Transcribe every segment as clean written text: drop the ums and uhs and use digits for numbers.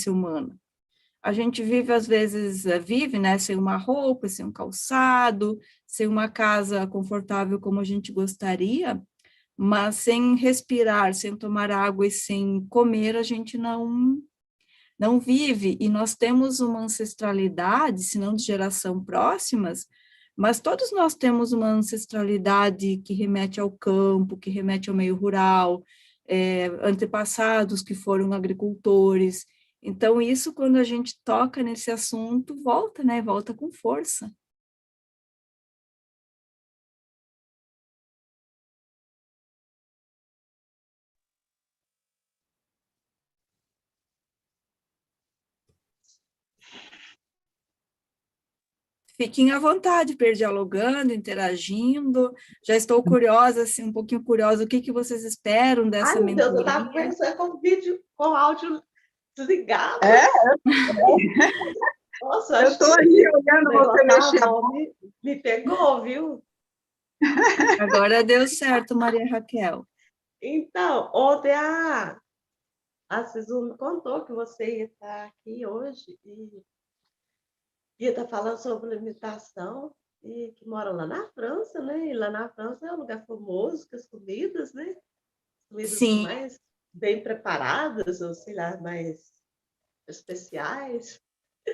humana. A gente vive, às vezes, né, sem uma roupa, sem um calçado, sem uma casa confortável como a gente gostaria, mas sem respirar, sem tomar água e sem comer, a gente não vive. E nós temos uma ancestralidade, se não de geração próximas, mas todos nós temos uma ancestralidade que remete ao campo, que remete ao meio rural, antepassados que foram agricultores. Então, isso, quando a gente toca nesse assunto, volta, né? Volta com força. Fiquem à vontade para ir dialogando, interagindo. Já estou curiosa, assim, um pouquinho curiosa, o que vocês esperam Ai, dessa meu Deus, eu estava mentoria? conversando com o vídeo, com o áudio desligado. É? Nossa, Eu acho estou que aí o olhando você negócio da mexer a avó boca. me pegou, viu? Agora deu certo, Maria Raquel. Então, ontem a Sisu me contou que você ia estar aqui hoje e ia estar falando sobre alimentação e que mora lá na França, né? E lá na França é um lugar famoso com as comidas, né? Comidas assim, Sim, mais bem preparadas, ou sei lá, mais especiais.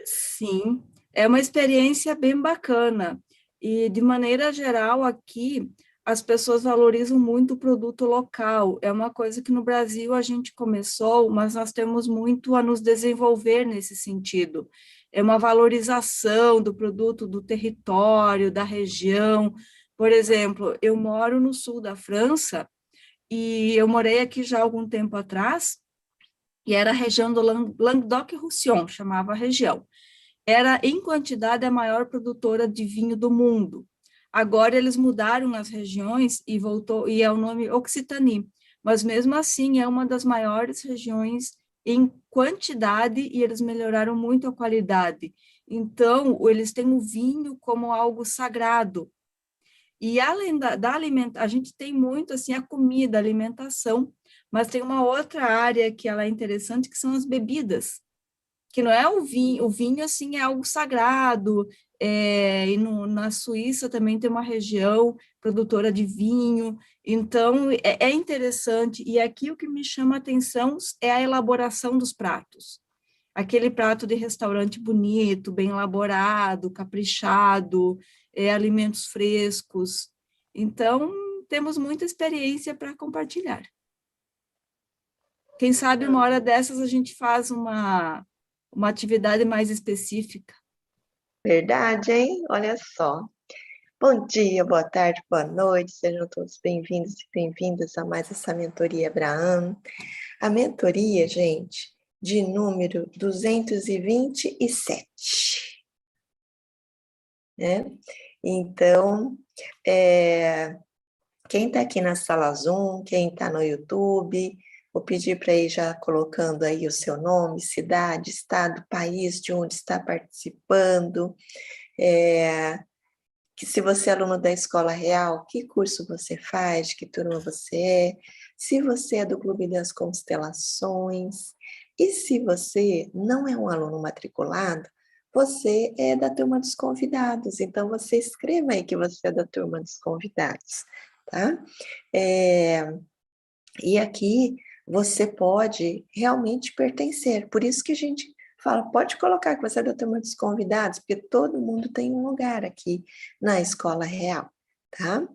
sim. É uma experiência bem bacana. E, de maneira geral, aqui, as pessoas valorizam muito o produto local. É uma coisa que no Brasil a gente começou, mas nós temos muito a nos desenvolver nesse sentido. É uma valorização do produto, do território, da região. Por exemplo, eu moro no sul da França e eu morei aqui já há algum tempo atrás, e era a região do Languedoc-Roussillon, chamava a região. Era, em quantidade, a maior produtora de vinho do mundo. Agora eles mudaram as regiões e voltou, e é o nome Occitanie, mas mesmo assim é uma das maiores regiões em quantidade e eles melhoraram muito a qualidade. Então, eles têm o vinho como algo sagrado. E além da alimentação, a gente tem muito assim a comida, a alimentação, mas tem uma outra área que ela é interessante, que são as bebidas, que não é o vinho assim é algo sagrado, e na Suíça também tem uma região produtora de vinho, então é interessante, e aqui o que me chama a atenção é a elaboração dos pratos, aquele prato de restaurante bonito, bem elaborado, caprichado, alimentos frescos, então temos muita experiência para compartilhar. Quem sabe uma hora dessas a gente faz uma atividade mais específica. Verdade, hein? Olha só. Bom dia, boa tarde, boa noite, sejam todos bem-vindos e bem-vindas a mais essa mentoria Abraham. A mentoria, gente, de número 227, né? Então, quem está aqui na sala Zoom, quem está no YouTube, vou pedir para ir já colocando aí o seu nome, cidade, estado, país, de onde está participando, que se você é aluno da Escola Real, que curso você faz, que turma você é, se você é do Clube das Constelações, e se você não é um aluno matriculado, você é da turma dos convidados, então você escreva aí que você é da turma dos convidados, tá? E aqui você pode realmente pertencer, por isso que a gente fala, pode colocar que você é da turma dos convidados, porque todo mundo tem um lugar aqui na Escola Real, tá?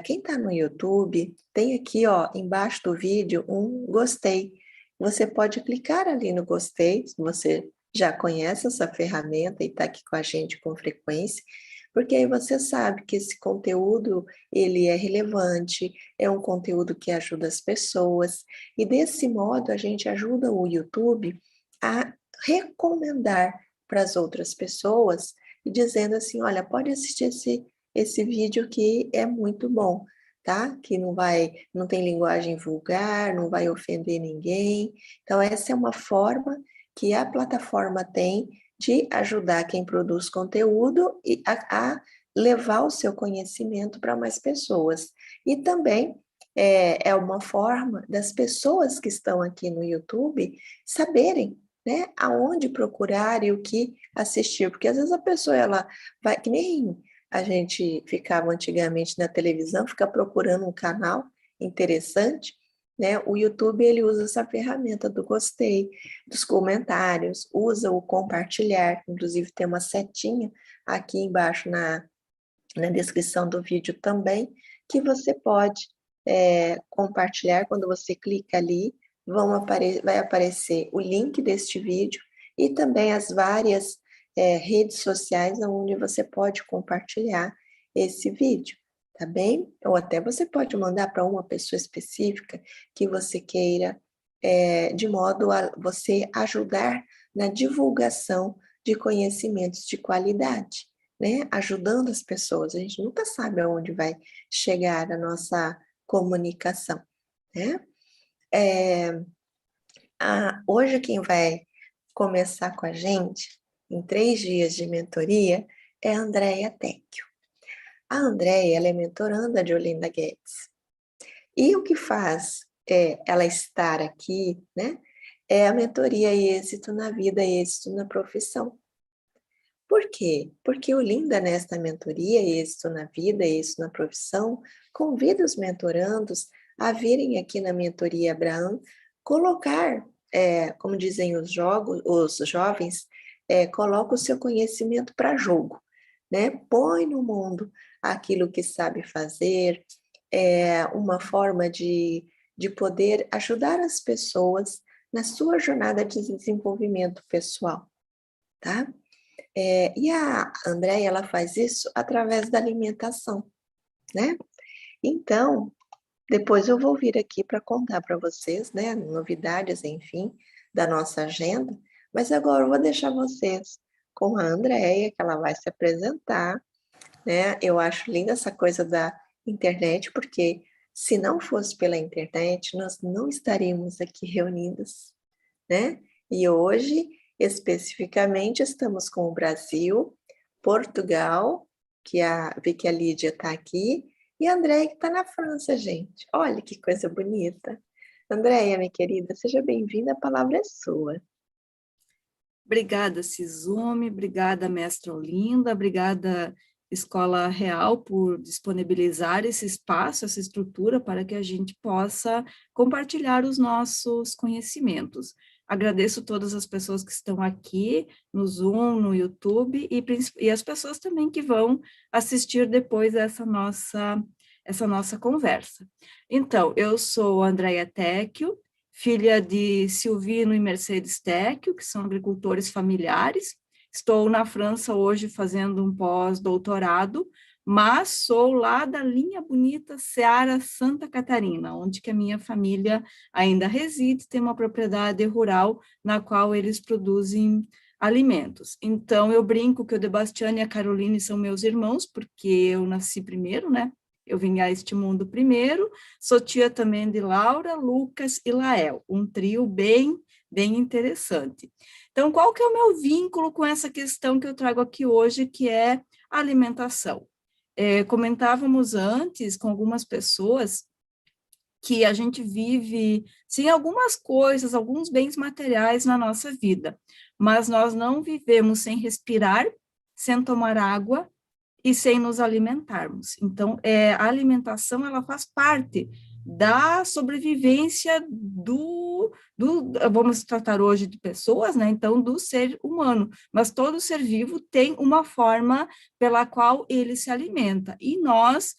Quem tá no YouTube, tem aqui, ó, embaixo do vídeo, um gostei. Você pode clicar ali no gostei, se você já conhece essa ferramenta e tá aqui com a gente com frequência, porque aí você sabe que esse conteúdo, ele é relevante, é um conteúdo que ajuda as pessoas, e desse modo a gente ajuda o YouTube a recomendar para as outras pessoas, e dizendo assim, olha, pode assistir esse vídeo que é muito bom, tá? Que não tem linguagem vulgar, não vai ofender ninguém. Então essa é uma forma que a plataforma tem de ajudar quem produz conteúdo e a levar o seu conhecimento para mais pessoas. E também é uma forma das pessoas que estão aqui no YouTube saberem né, aonde procurar e o que assistir, porque às vezes a pessoa, ela vai, que nem a gente ficava antigamente na televisão, ficar procurando um canal interessante, né, o YouTube, ele usa essa ferramenta do gostei, dos comentários, usa o compartilhar, inclusive tem uma setinha aqui embaixo na descrição do vídeo também, que você pode compartilhar. Quando você clica ali, vai aparecer o link deste vídeo e também as várias redes sociais onde você pode compartilhar esse vídeo, tá bem? Ou até você pode mandar para uma pessoa específica que você queira, de modo a você ajudar na divulgação de conhecimentos de qualidade, né? Ajudando as pessoas. A gente nunca sabe aonde vai chegar a nossa comunicação, né? Hoje quem vai começar com a gente, em 3 dias de mentoria, é a Andréia Tecchio. A Andréia, ela é mentoranda de Olinda Guedes. E o que faz ela estar aqui, né, é a mentoria Êxito na Vida, Êxito na Profissão. Por quê? Porque Olinda, nesta mentoria Êxito na Vida, Êxito na Profissão, convida os mentorandos a virem aqui na mentoria Abraão, colocar, como dizem os jovens, coloca o seu conhecimento para jogo, né? Põe no mundo aquilo que sabe fazer, uma forma de poder ajudar as pessoas na sua jornada de desenvolvimento pessoal, tá? E a Andréia, ela faz isso através da alimentação, né? Então, depois eu vou vir aqui para contar para vocês, né, novidades, enfim, da nossa agenda, mas agora eu vou deixar vocês com a Andréia, que ela vai se apresentar, né? Eu acho linda essa coisa da internet, porque se não fosse pela internet, nós não estaríamos aqui reunidas, né? E hoje, especificamente, estamos com o Brasil, Portugal, vi que a Lídia está aqui, e a Andréia que está na França, gente. Olha que coisa bonita. Andréia, minha querida, seja bem-vinda, a palavra é sua. Obrigada, Cizume, obrigada, mestra Olinda, obrigada, Escola Real, por disponibilizar esse espaço, essa estrutura, para que a gente possa compartilhar os nossos conhecimentos. Agradeço todas as pessoas que estão aqui no Zoom, no YouTube, e as pessoas também que vão assistir depois essa nossa conversa. Então, eu sou Andréia Tecchio, filha de Silvino e Mercedes Tecchio, que são agricultores familiares. Estou na França hoje fazendo um pós-doutorado, mas sou lá da linha bonita Ceará Santa Catarina, onde que a minha família ainda reside, tem uma propriedade rural na qual eles produzem alimentos. Então, eu brinco que o Debastiano e a Caroline são meus irmãos, porque eu nasci primeiro, né? Eu vim a este mundo primeiro, sou tia também de Laura, Lucas e Lael, um trio bem interessante. Então, qual que é o meu vínculo com essa questão que eu trago aqui hoje, que é a alimentação? Comentávamos antes com algumas pessoas que a gente vive sem algumas coisas, alguns bens materiais na nossa vida, mas nós não vivemos sem respirar, sem tomar água e sem nos alimentarmos. Então, a alimentação, ela faz parte da sobrevivência vamos tratar hoje de pessoas, né? Então, do ser humano, mas todo ser vivo tem uma forma pela qual ele se alimenta, e nós,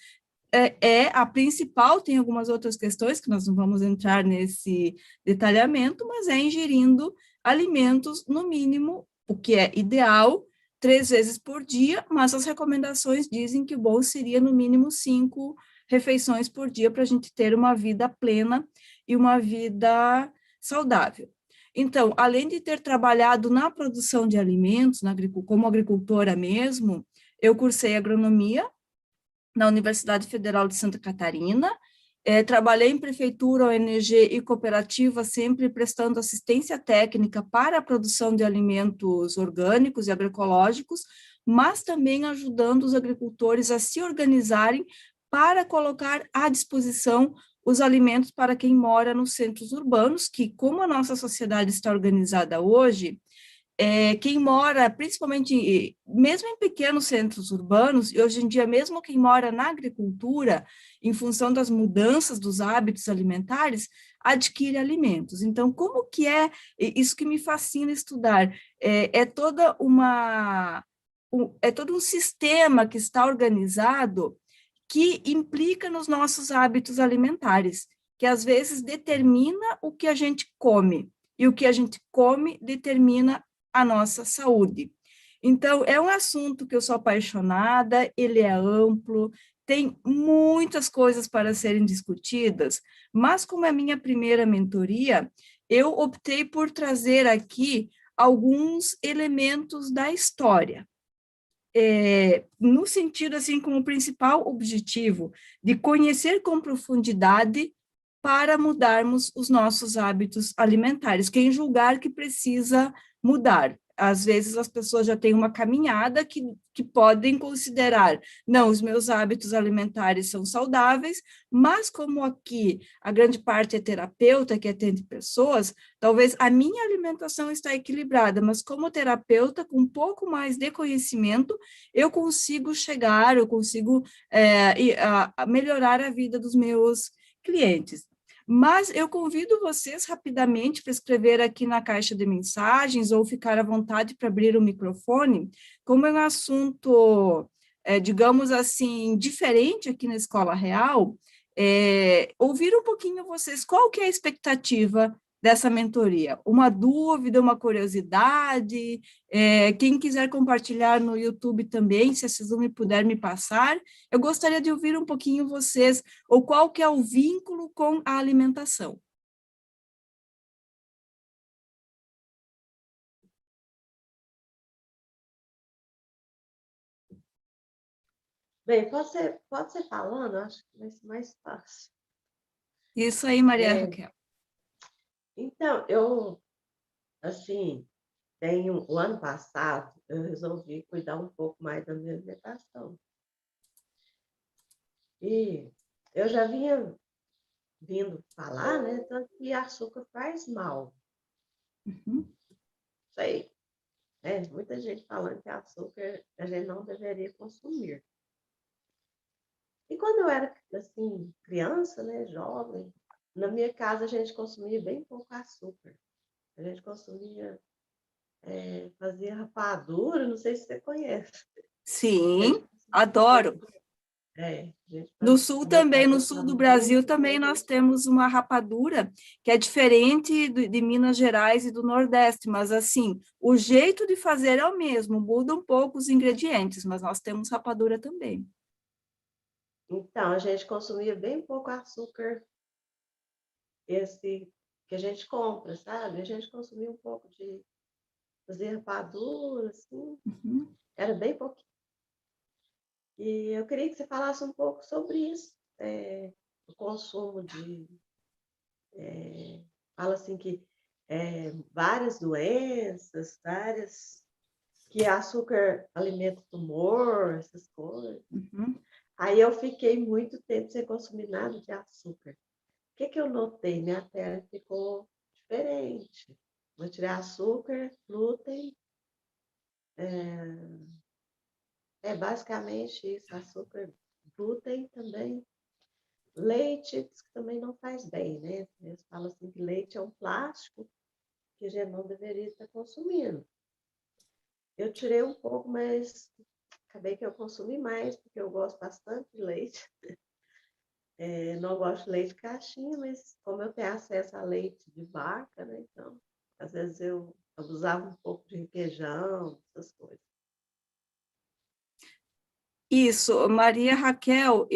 a principal, tem algumas outras questões que nós não vamos entrar nesse detalhamento, mas é ingerindo alimentos, no mínimo, o que é ideal, 3 vezes por dia, mas as recomendações dizem que o bom seria no mínimo 5 refeições por dia para a gente ter uma vida plena e uma vida saudável. Então, além de ter trabalhado na produção de alimentos, como agricultora mesmo, eu cursei agronomia na Universidade Federal de Santa Catarina, trabalhei em prefeitura, ONG e cooperativa, sempre prestando assistência técnica para a produção de alimentos orgânicos e agroecológicos, mas também ajudando os agricultores a se organizarem para colocar à disposição os alimentos para quem mora nos centros urbanos, que como a nossa sociedade está organizada hoje, quem mora, principalmente, mesmo em pequenos centros urbanos, e hoje em dia, mesmo quem mora na agricultura, em função das mudanças dos hábitos alimentares, adquire alimentos. Então, como que é, isso que me fascina estudar, é todo um sistema que está organizado que implica nos nossos hábitos alimentares, que às vezes determina o que a gente come, e o que a gente come determina a nossa saúde. Então, é um assunto que eu sou apaixonada, ele é amplo, tem muitas coisas para serem discutidas, mas como é minha primeira mentoria, eu optei por trazer aqui alguns elementos da história, no sentido, assim, como principal objetivo de conhecer com profundidade para mudarmos os nossos hábitos alimentares. Quem julgar que precisa mudar. Às vezes as pessoas já têm uma caminhada que podem considerar, não, os meus hábitos alimentares são saudáveis, mas como aqui a grande parte é terapeuta, que atende pessoas, talvez a minha alimentação está equilibrada, mas como terapeuta, com um pouco mais de conhecimento, eu consigo chegar, eu consigo melhorar a vida dos meus clientes. Mas eu convido vocês rapidamente para escrever aqui na caixa de mensagens ou ficar à vontade para abrir o microfone, como é um assunto, digamos assim, diferente aqui na Escola Real, ouvir um pouquinho vocês, qual que é a expectativa dessa mentoria? Uma dúvida, uma curiosidade? Quem quiser compartilhar no YouTube também, se a Suzumi puder me passar, eu gostaria de ouvir um pouquinho vocês, ou qual que é o vínculo com a alimentação. Bem, pode ser falando, acho que vai ser mais fácil. Isso aí, Maria Raquel. Então, assim, o ano passado, eu resolvi cuidar um pouco mais da minha alimentação. E eu já vinha vindo falar, né, tanto que açúcar faz mal. Uhum. Isso aí. Muita gente falando que açúcar a gente não deveria consumir. E quando eu era, assim, criança, né, jovem, na minha casa a gente consumia bem pouco açúcar. A gente consumia, fazia rapadura, não sei se você conhece. Sim, adoro. No sul também, no sul do Brasil também nós temos uma rapadura que é diferente de Minas Gerais e do Nordeste, mas assim, o jeito de fazer é o mesmo, muda um pouco os ingredientes, mas nós temos rapadura também. Então, a gente consumia bem pouco açúcar, esse que a gente compra, sabe? A gente consumia um pouco de fazer rapadura, assim, era bem pouquinho. E eu queria que você falasse um pouco sobre isso, o consumo fala assim que várias doenças, que açúcar alimenta tumor, essas coisas. Uhum. Aí eu fiquei muito tempo sem consumir nada de açúcar. O que eu notei? Minha pele ficou diferente. Vou tirar açúcar, glúten, basicamente isso, açúcar, glúten também. Leite, que também não faz bem, né? Eles falam assim que leite é um plástico que a gente não deveria estar consumindo. Eu tirei um pouco, mas acabei que eu consumi mais, porque eu gosto bastante de leite. Não gosto de leite caixinha, mas como eu tenho acesso a leite de vaca, né? Então, às vezes eu abusava um pouco de requeijão, essas coisas. Isso, Maria Raquel,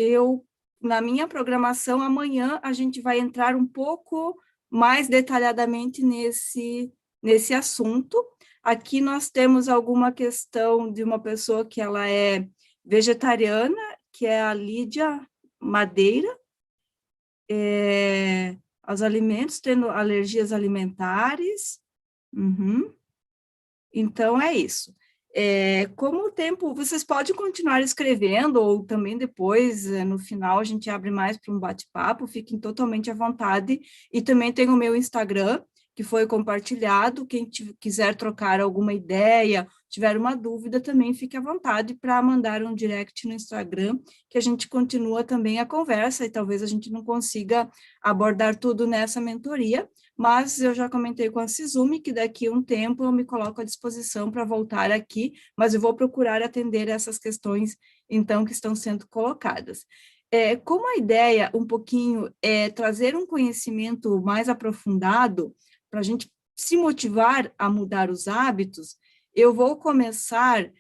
na minha programação, amanhã a gente vai entrar um pouco mais detalhadamente nesse assunto. Aqui nós temos alguma questão de uma pessoa que ela é vegetariana, que é a Lídia Madeira, aos alimentos, tendo alergias alimentares. Uhum. Então, é isso. Como o tempo, vocês podem continuar escrevendo, ou também depois, no final, a gente abre mais para um bate-papo, fiquem totalmente à vontade. E também tem o meu Instagram, que foi compartilhado, quem quiser trocar alguma ideia, tiver uma dúvida, também fique à vontade para mandar um direct no Instagram, que a gente continua também a conversa, e talvez a gente não consiga abordar tudo nessa mentoria, mas eu já comentei com a Sizumi que daqui a um tempo eu me coloco à disposição para voltar aqui, mas eu vou procurar atender essas questões, então, que estão sendo colocadas. Como a ideia, um pouquinho, é trazer um conhecimento mais aprofundado, para a gente se motivar a mudar os hábitos, eu vou começar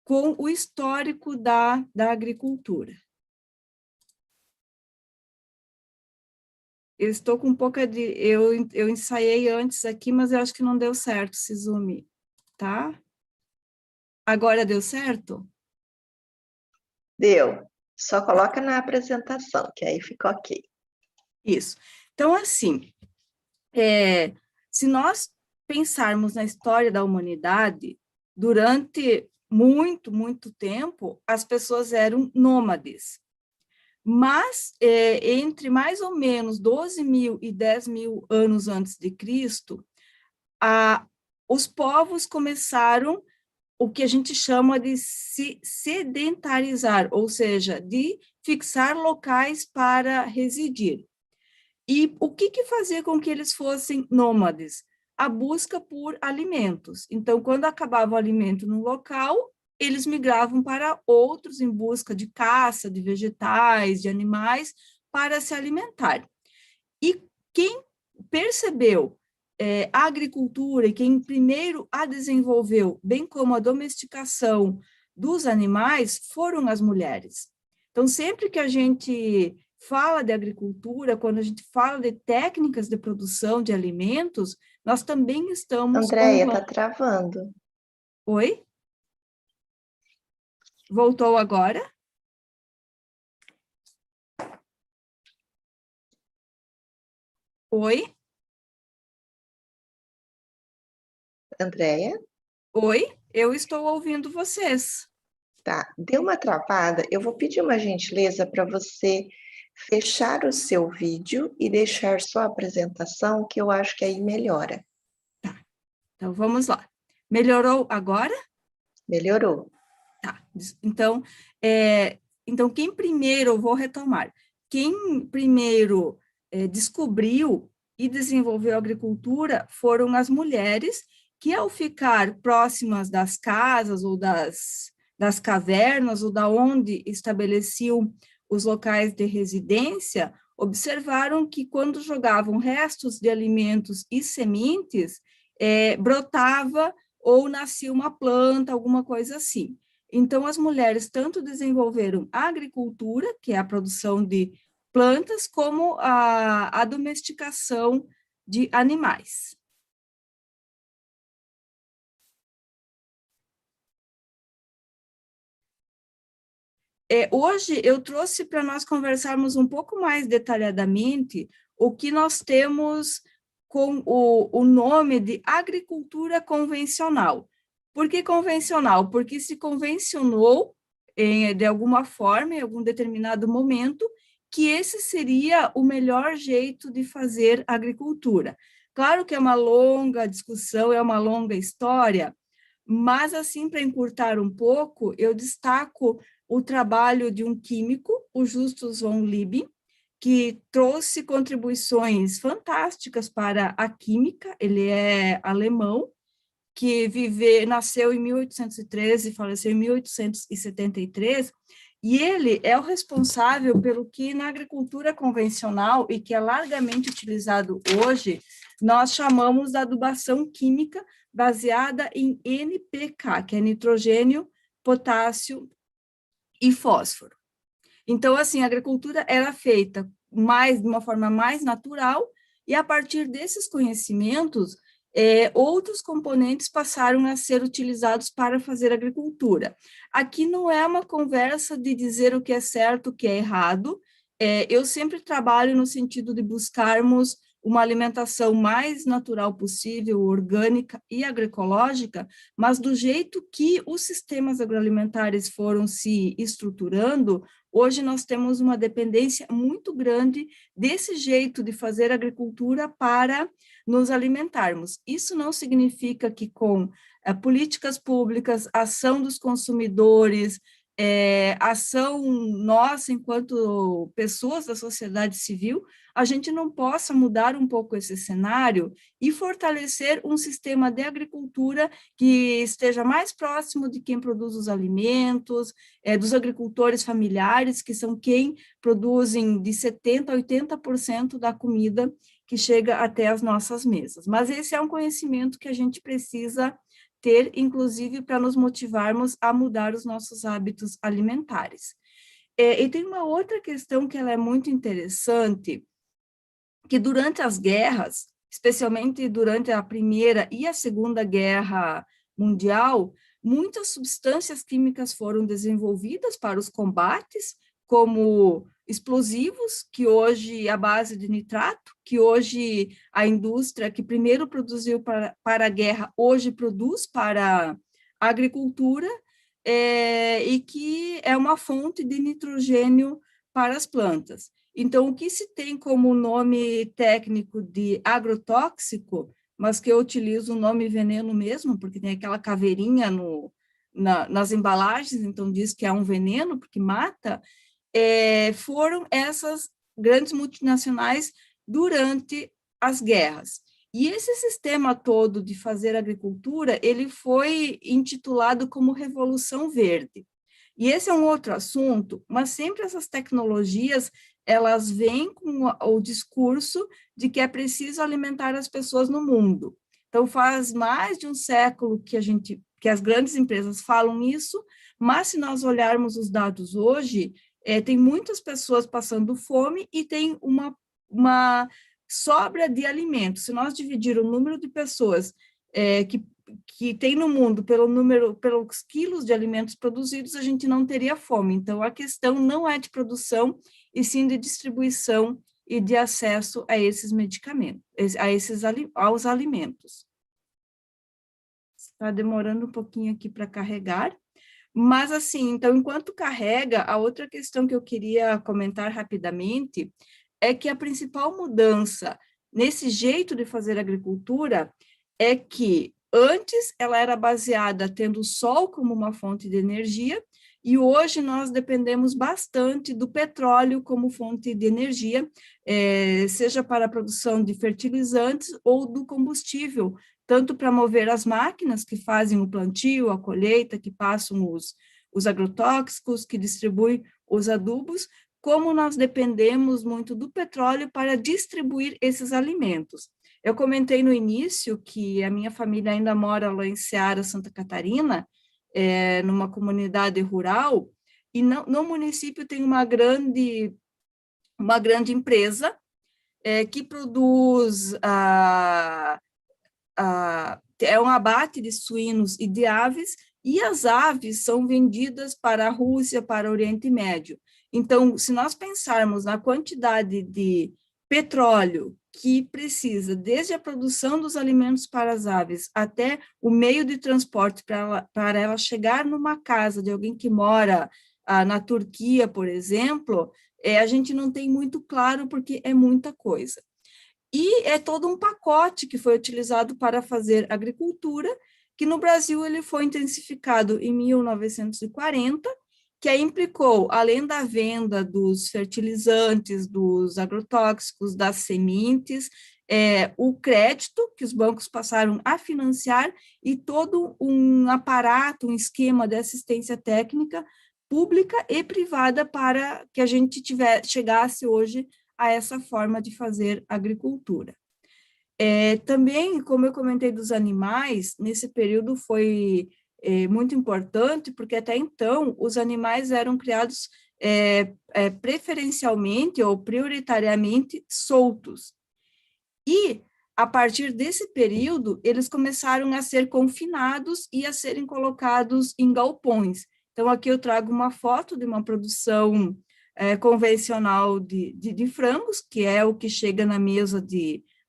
com o histórico da agricultura. Eu estou com um pouco de... Eu ensaiei antes aqui, mas eu acho que não deu certo, Sizumi, tá? Agora deu certo? Deu. Só coloca na apresentação, que aí fica ok. Isso. Então, assim, se nós pensarmos na história da humanidade, durante muito, muito tempo, as pessoas eram nômades. Mas, entre mais ou menos 12.000 e 10.000 anos antes de Cristo, os povos começaram o que a gente chama de se sedentarizar, ou seja, de fixar locais para residir. E o que fazia com que eles fossem nômades? A busca por alimentos. Então, quando acabava o alimento num local, eles migravam para outros em busca de caça, de vegetais, de animais, para se alimentar. E quem percebeu a agricultura e quem primeiro a desenvolveu, bem como a domesticação dos animais, foram as mulheres. Então, sempre que a gente fala de agricultura, quando a gente fala de técnicas de produção de alimentos, nós também estamos... Andréia, está travando. Oi? Voltou agora? Oi? Andréia? Oi? Eu estou ouvindo vocês. Tá, deu uma travada. Eu vou pedir uma gentileza para você fechar o seu vídeo e deixar só a apresentação, que eu acho que aí melhora. Tá, então vamos lá. Melhorou agora? Melhorou. Tá, então, quem primeiro, eu vou retomar, quem primeiro descobriu e desenvolveu a agricultura foram as mulheres que, ao ficar próximas das casas ou das cavernas, ou da onde estabeleciam os locais de residência, observaram que, quando jogavam restos de alimentos e sementes, brotava ou nascia uma planta, alguma coisa assim. Então, as mulheres tanto desenvolveram a agricultura, que é a produção de plantas, como a domesticação de animais. Hoje, eu trouxe para nós conversarmos um pouco mais detalhadamente o que nós temos com o nome de agricultura convencional. Por que convencional? Porque se convencionou, de alguma forma, em algum determinado momento, que esse seria o melhor jeito de fazer agricultura. Claro que é uma longa discussão, é uma longa história, mas, assim, para encurtar um pouco, eu destaco o trabalho de um químico, o Justus von Liebig, que trouxe contribuições fantásticas para a química. Ele é alemão, que nasceu em 1813 e faleceu em 1873, e ele é o responsável pelo que na agricultura convencional, e que é largamente utilizado hoje, nós chamamos da adubação química baseada em NPK, que é nitrogênio, potássio e fósforo. Então, assim, a agricultura era feita de uma forma mais natural, e a partir desses conhecimentos, outros componentes passaram a ser utilizados para fazer agricultura. Aqui não é uma conversa de dizer o que é certo, o que é errado. Eu sempre trabalho no sentido de buscarmos uma alimentação mais natural possível, orgânica e agroecológica, mas do jeito que os sistemas agroalimentares foram se estruturando, hoje nós temos uma dependência muito grande desse jeito de fazer agricultura para nos alimentarmos. Isso não significa que com políticas públicas, ação dos consumidores, ação nossa enquanto pessoas da sociedade civil, a gente não possa mudar um pouco esse cenário e fortalecer um sistema de agricultura que esteja mais próximo de quem produz os alimentos, dos agricultores familiares, que são quem produzem de 70% a 80% da comida que chega até as nossas mesas. Mas esse é um conhecimento que a gente precisa ter, inclusive, para nos motivarmos a mudar os nossos hábitos alimentares. E tem uma outra questão que ela é muito interessante, que durante as guerras, especialmente durante a Primeira e a Segunda Guerra Mundial, muitas substâncias químicas foram desenvolvidas para os combates, como explosivos, que hoje, à base de nitrato, que hoje a indústria que primeiro produziu para a guerra, hoje produz para a agricultura, e que é uma fonte de nitrogênio para as plantas. Então, o que se tem como nome técnico de agrotóxico, mas que eu utilizo o nome veneno mesmo, porque tem aquela caveirinha nas embalagens, então diz que é um veneno, porque mata, foram essas grandes multinacionais durante as guerras. E esse sistema todo de fazer agricultura, ele foi intitulado como Revolução Verde. E esse é um outro assunto, mas sempre essas tecnologias, elas vêm com o discurso de que é preciso alimentar as pessoas no mundo. Então, faz mais de um século que as grandes empresas falam isso, mas se nós olharmos os dados hoje, tem muitas pessoas passando fome e tem uma sobra de alimentos. Se nós dividir o número de pessoas que tem no mundo pelos quilos de alimentos produzidos, a gente não teria fome. Então, a questão não é de produção, e sim de distribuição e de acesso a esses medicamentos, aos alimentos. Está demorando um pouquinho aqui para carregar. Mas, assim, então, enquanto carrega, a outra questão que eu queria comentar rapidamente é que a principal mudança nesse jeito de fazer agricultura é que antes ela era baseada tendo o sol como uma fonte de energia, e hoje nós dependemos bastante do petróleo como fonte de energia, seja para a produção de fertilizantes ou do combustível, tanto para mover as máquinas que fazem o plantio, a colheita, que passam os agrotóxicos, que distribuem os adubos, como nós dependemos muito do petróleo para distribuir esses alimentos. Eu comentei no início que a minha família ainda mora lá em Ceará, Santa Catarina, numa comunidade rural, e no município tem uma grande empresa que produz um abate de suínos e de aves, e as aves são vendidas para a Rússia, para o Oriente Médio. Então, se nós pensarmos na quantidade de petróleo que precisa, desde a produção dos alimentos para as aves até o meio de transporte para ela chegar numa casa de alguém que mora na Turquia, por exemplo, a gente não tem muito claro, porque é muita coisa. E é todo um pacote que foi utilizado para fazer agricultura, que no Brasil ele foi intensificado em 1940, que aí implicou, além da venda dos fertilizantes, dos agrotóxicos, das sementes, o crédito, que os bancos passaram a financiar, e todo um aparato, um esquema de assistência técnica pública e privada para que a gente chegasse hoje a essa forma de fazer agricultura. Também, como eu comentei dos animais, nesse período foi muito importante, porque até então os animais eram criados preferencialmente ou prioritariamente soltos. E, a partir desse período, eles começaram a ser confinados e a serem colocados em galpões. Então, aqui eu trago uma foto de uma produção convencional de frangos, que é o que chega na mesa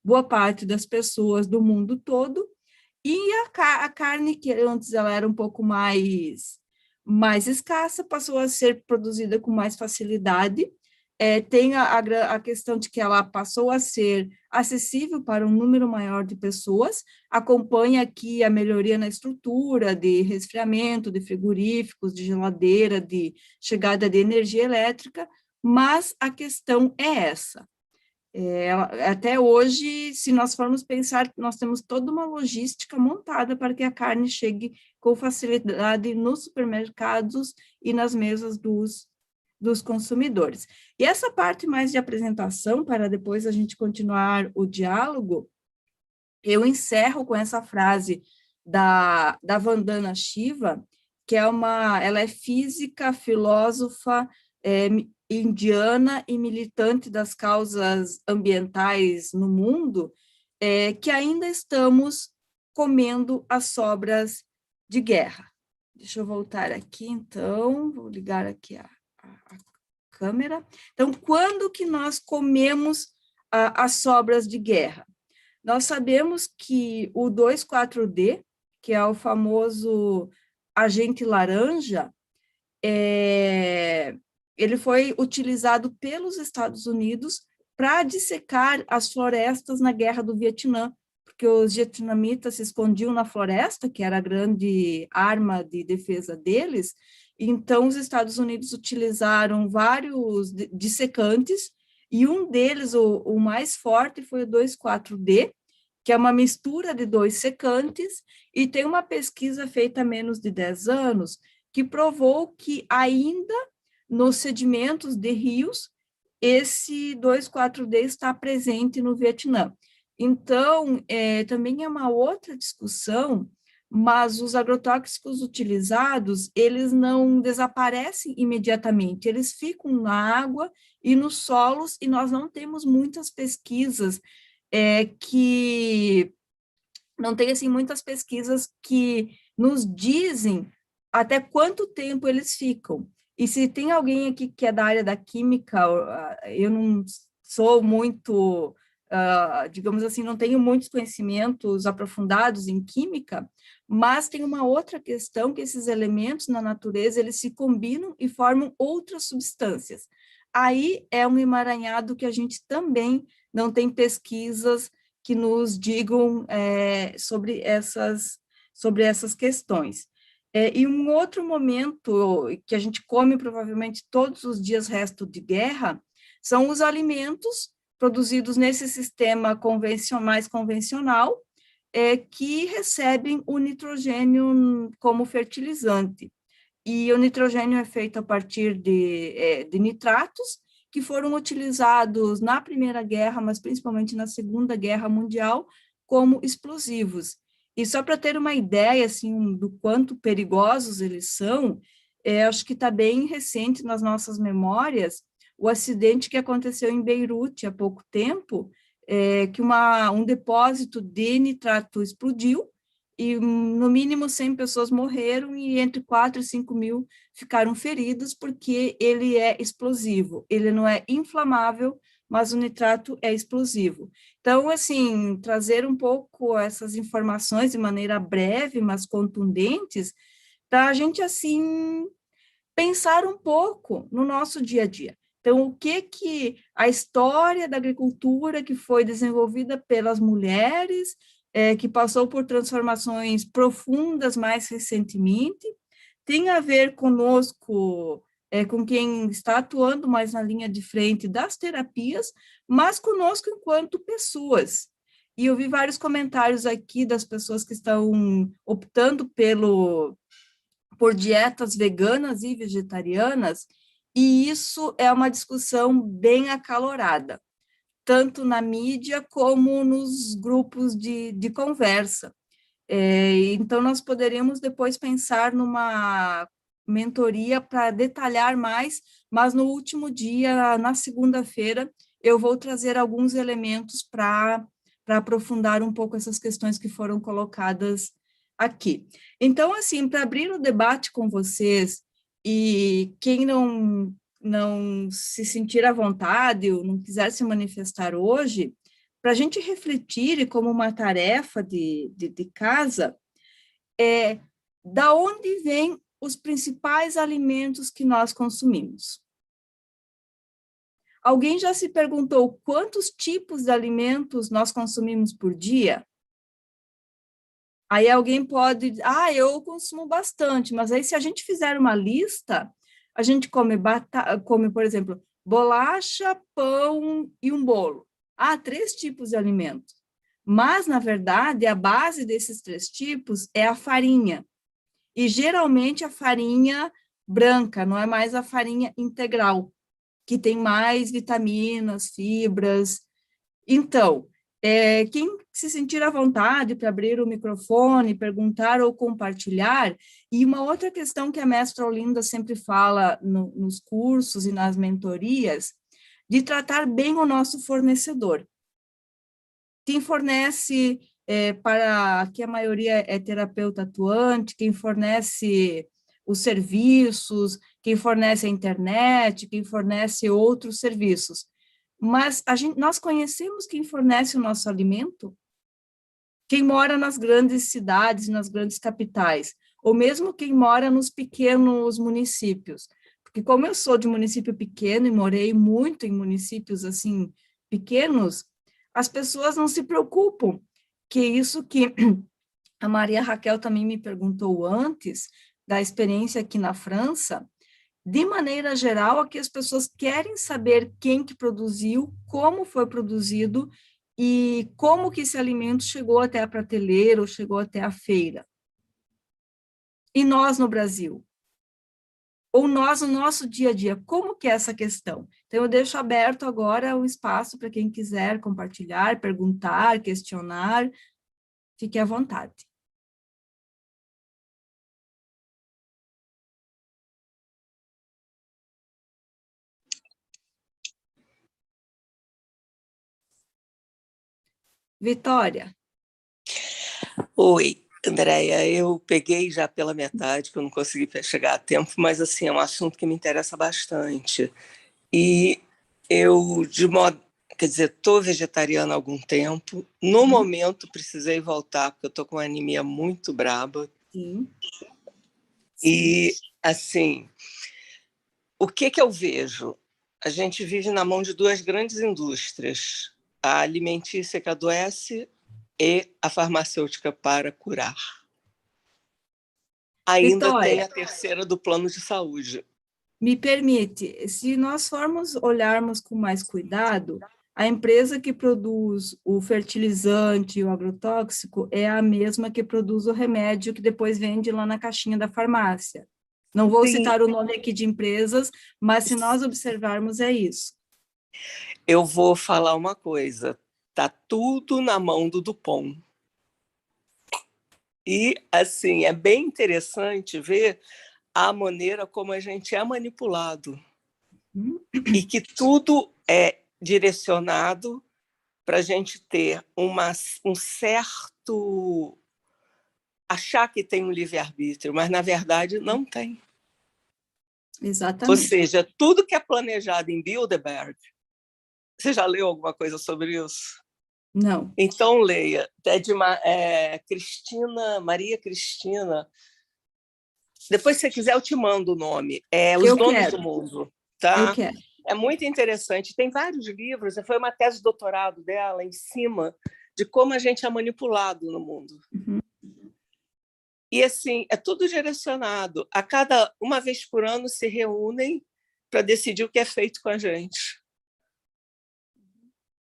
boa parte das pessoas do mundo todo, e a carne, que antes ela era um pouco mais escassa, passou a ser produzida com mais facilidade. Tem a questão de que ela passou a ser acessível para um número maior de pessoas, acompanha aqui a melhoria na estrutura de resfriamento, de frigoríficos, de geladeira, de chegada de energia elétrica, mas a questão é essa. Até hoje, se nós formos pensar, nós temos toda uma logística montada para que a carne chegue com facilidade nos supermercados e nas mesas dos consumidores. E essa parte mais de apresentação, para depois a gente continuar o diálogo, eu encerro com essa frase da Vandana Shiva, que ela é física, filósofa, indiana e militante das causas ambientais no mundo, que ainda estamos comendo as sobras de guerra. Deixa eu voltar aqui, então, vou ligar aqui a câmera. Então, quando que nós comemos as sobras de guerra? Nós sabemos que o 2,4-D, que é o famoso agente laranja, ele foi utilizado pelos Estados Unidos para dissecar as florestas na Guerra do Vietnã, porque os vietnamitas se escondiam na floresta, que era a grande arma de defesa deles. Então, os Estados Unidos utilizaram vários dissecantes, e um deles, o mais forte, foi o 2,4-D, que é uma mistura de 2 secantes, e tem uma pesquisa feita há menos de 10 anos, que provou que ainda nos sedimentos de rios, esse 2,4-D está presente no Vietnã. Então, também é uma outra discussão, mas os agrotóxicos utilizados, eles não desaparecem imediatamente, eles ficam na água e nos solos, e nós não temos muitas pesquisas que... Não tem, assim, muitas pesquisas que nos dizem até quanto tempo eles ficam. E se tem alguém aqui que é da área da química, eu não sou muito, digamos assim, não tenho muitos conhecimentos aprofundados em química, mas tem uma outra questão, que esses elementos na natureza, eles se combinam e formam outras substâncias. Aí é um emaranhado que a gente também não tem pesquisas que nos digam sobre essas questões. E um outro momento que a gente come provavelmente todos os dias resto de guerra são os alimentos produzidos nesse sistema mais convencional, que recebem o nitrogênio como fertilizante. E o nitrogênio é feito a partir de nitratos, que foram utilizados na Primeira Guerra, mas principalmente na Segunda Guerra Mundial, como explosivos. E só para ter uma ideia assim, do quanto perigosos eles são, acho que está bem recente nas nossas memórias o acidente que aconteceu em Beirute há pouco tempo, que um depósito de nitrato explodiu, e no mínimo 100 pessoas morreram e entre 4 e 5 mil ficaram feridos, porque ele é explosivo, ele não é inflamável, mas o nitrato é explosivo. Então, assim, trazer um pouco essas informações de maneira breve, mas contundentes, para a gente, assim, pensar um pouco no nosso dia a dia. Então, o que a história da agricultura que foi desenvolvida pelas mulheres, que passou por transformações profundas mais recentemente, tem a ver conosco, com quem está atuando mais na linha de frente das terapias, mas conosco enquanto pessoas. E eu vi vários comentários aqui das pessoas que estão optando por dietas veganas e vegetarianas, e isso é uma discussão bem acalorada, tanto na mídia como nos grupos de conversa. Então, nós poderíamos depois pensar numa mentoria para detalhar mais, mas no último dia, na segunda-feira, eu vou trazer alguns elementos para aprofundar um pouco essas questões que foram colocadas aqui. Então, assim, para abrir o debate com vocês, e quem não se sentir à vontade ou não quiser se manifestar hoje, para a gente refletir como uma tarefa de casa, da onde vêm os principais alimentos que nós consumimos. Alguém já se perguntou quantos tipos de alimentos nós consumimos por dia? Aí alguém pode dizer, eu consumo bastante, mas aí se a gente fizer uma lista, a gente come, por exemplo, bolacha, pão e um bolo. 3 tipos de alimento. Mas, na verdade, a base desses 3 tipos é a farinha. E, geralmente, a farinha branca, não é mais a farinha integral, que tem mais vitaminas, fibras. Então, quem se sentir à vontade para abrir o microfone, perguntar ou compartilhar, e uma outra questão que a mestra Olinda sempre fala nos cursos e nas mentorias, de tratar bem o nosso fornecedor. Quem fornece, que a maioria é terapeuta atuante, quem fornece os serviços, quem fornece a internet, quem fornece outros serviços. Mas nós conhecemos quem fornece o nosso alimento? Quem mora nas grandes cidades, nas grandes capitais, ou mesmo quem mora nos pequenos municípios. Porque como eu sou de município pequeno e morei muito em municípios assim pequenos, as pessoas não se preocupam, que isso que a Maria Raquel também me perguntou antes, da experiência aqui na França. De maneira geral, aqui as pessoas querem saber quem que produziu, como foi produzido e como que esse alimento chegou até a prateleira ou chegou até a feira. E nós no Brasil? Ou nós no nosso dia a dia, como que é essa questão? Então, eu deixo aberto agora o espaço para quem quiser compartilhar, perguntar, questionar, fique à vontade. Vitória. Oi, Andréia, eu peguei já pela metade, que eu não consegui chegar a tempo, mas assim, é um assunto que me interessa bastante. E eu, estou vegetariana há algum tempo. No momento, precisei voltar, porque eu estou com uma anemia muito braba. Sim. E, assim, o que eu vejo? A gente vive na mão de 2 grandes indústrias, a alimentícia que adoece e a farmacêutica para curar. Ainda Vitória, tem a terceira do plano de saúde. me permite, se nós formos olharmos com mais cuidado, a empresa que produz o fertilizante e o agrotóxico é a mesma que produz o remédio que depois vende lá na caixinha da farmácia. Não vou citar o nome aqui de empresas, mas se nós observarmos é isso. Eu vou falar uma coisa, tá tudo na mão do Dupont. E, assim, é bem interessante ver a maneira como a gente é manipulado. E que tudo é direcionado para a gente ter um certo... achar que tem um livre-arbítrio, mas, na verdade, não tem. Exatamente. Ou seja, tudo que é planejado em Bilderberg, você já leu alguma coisa sobre isso? Não. Então, leia. É de Maria Cristina. Depois, se você quiser, eu te mando o nome. Os Donos do Mundo. Tá? Eu quero. É muito interessante. Tem vários livros. Foi uma tese de doutorado dela em cima de como a gente é manipulado no mundo. Uhum. E, assim, é tudo direcionado. Uma vez por ano, se reúnem para decidir o que é feito com a gente.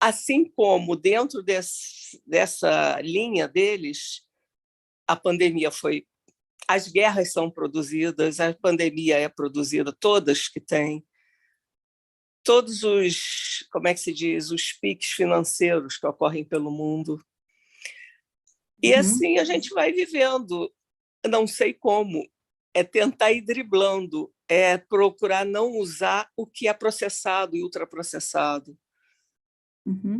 Assim como, dentro dessa linha deles, a pandemia foi... As guerras são produzidas, a pandemia é produzida, todas que tem. Todos os, como é que se diz, os piques financeiros que ocorrem pelo mundo. E assim a gente vai vivendo, não sei como, é tentar ir driblando, é procurar não usar o que é processado e ultraprocessado,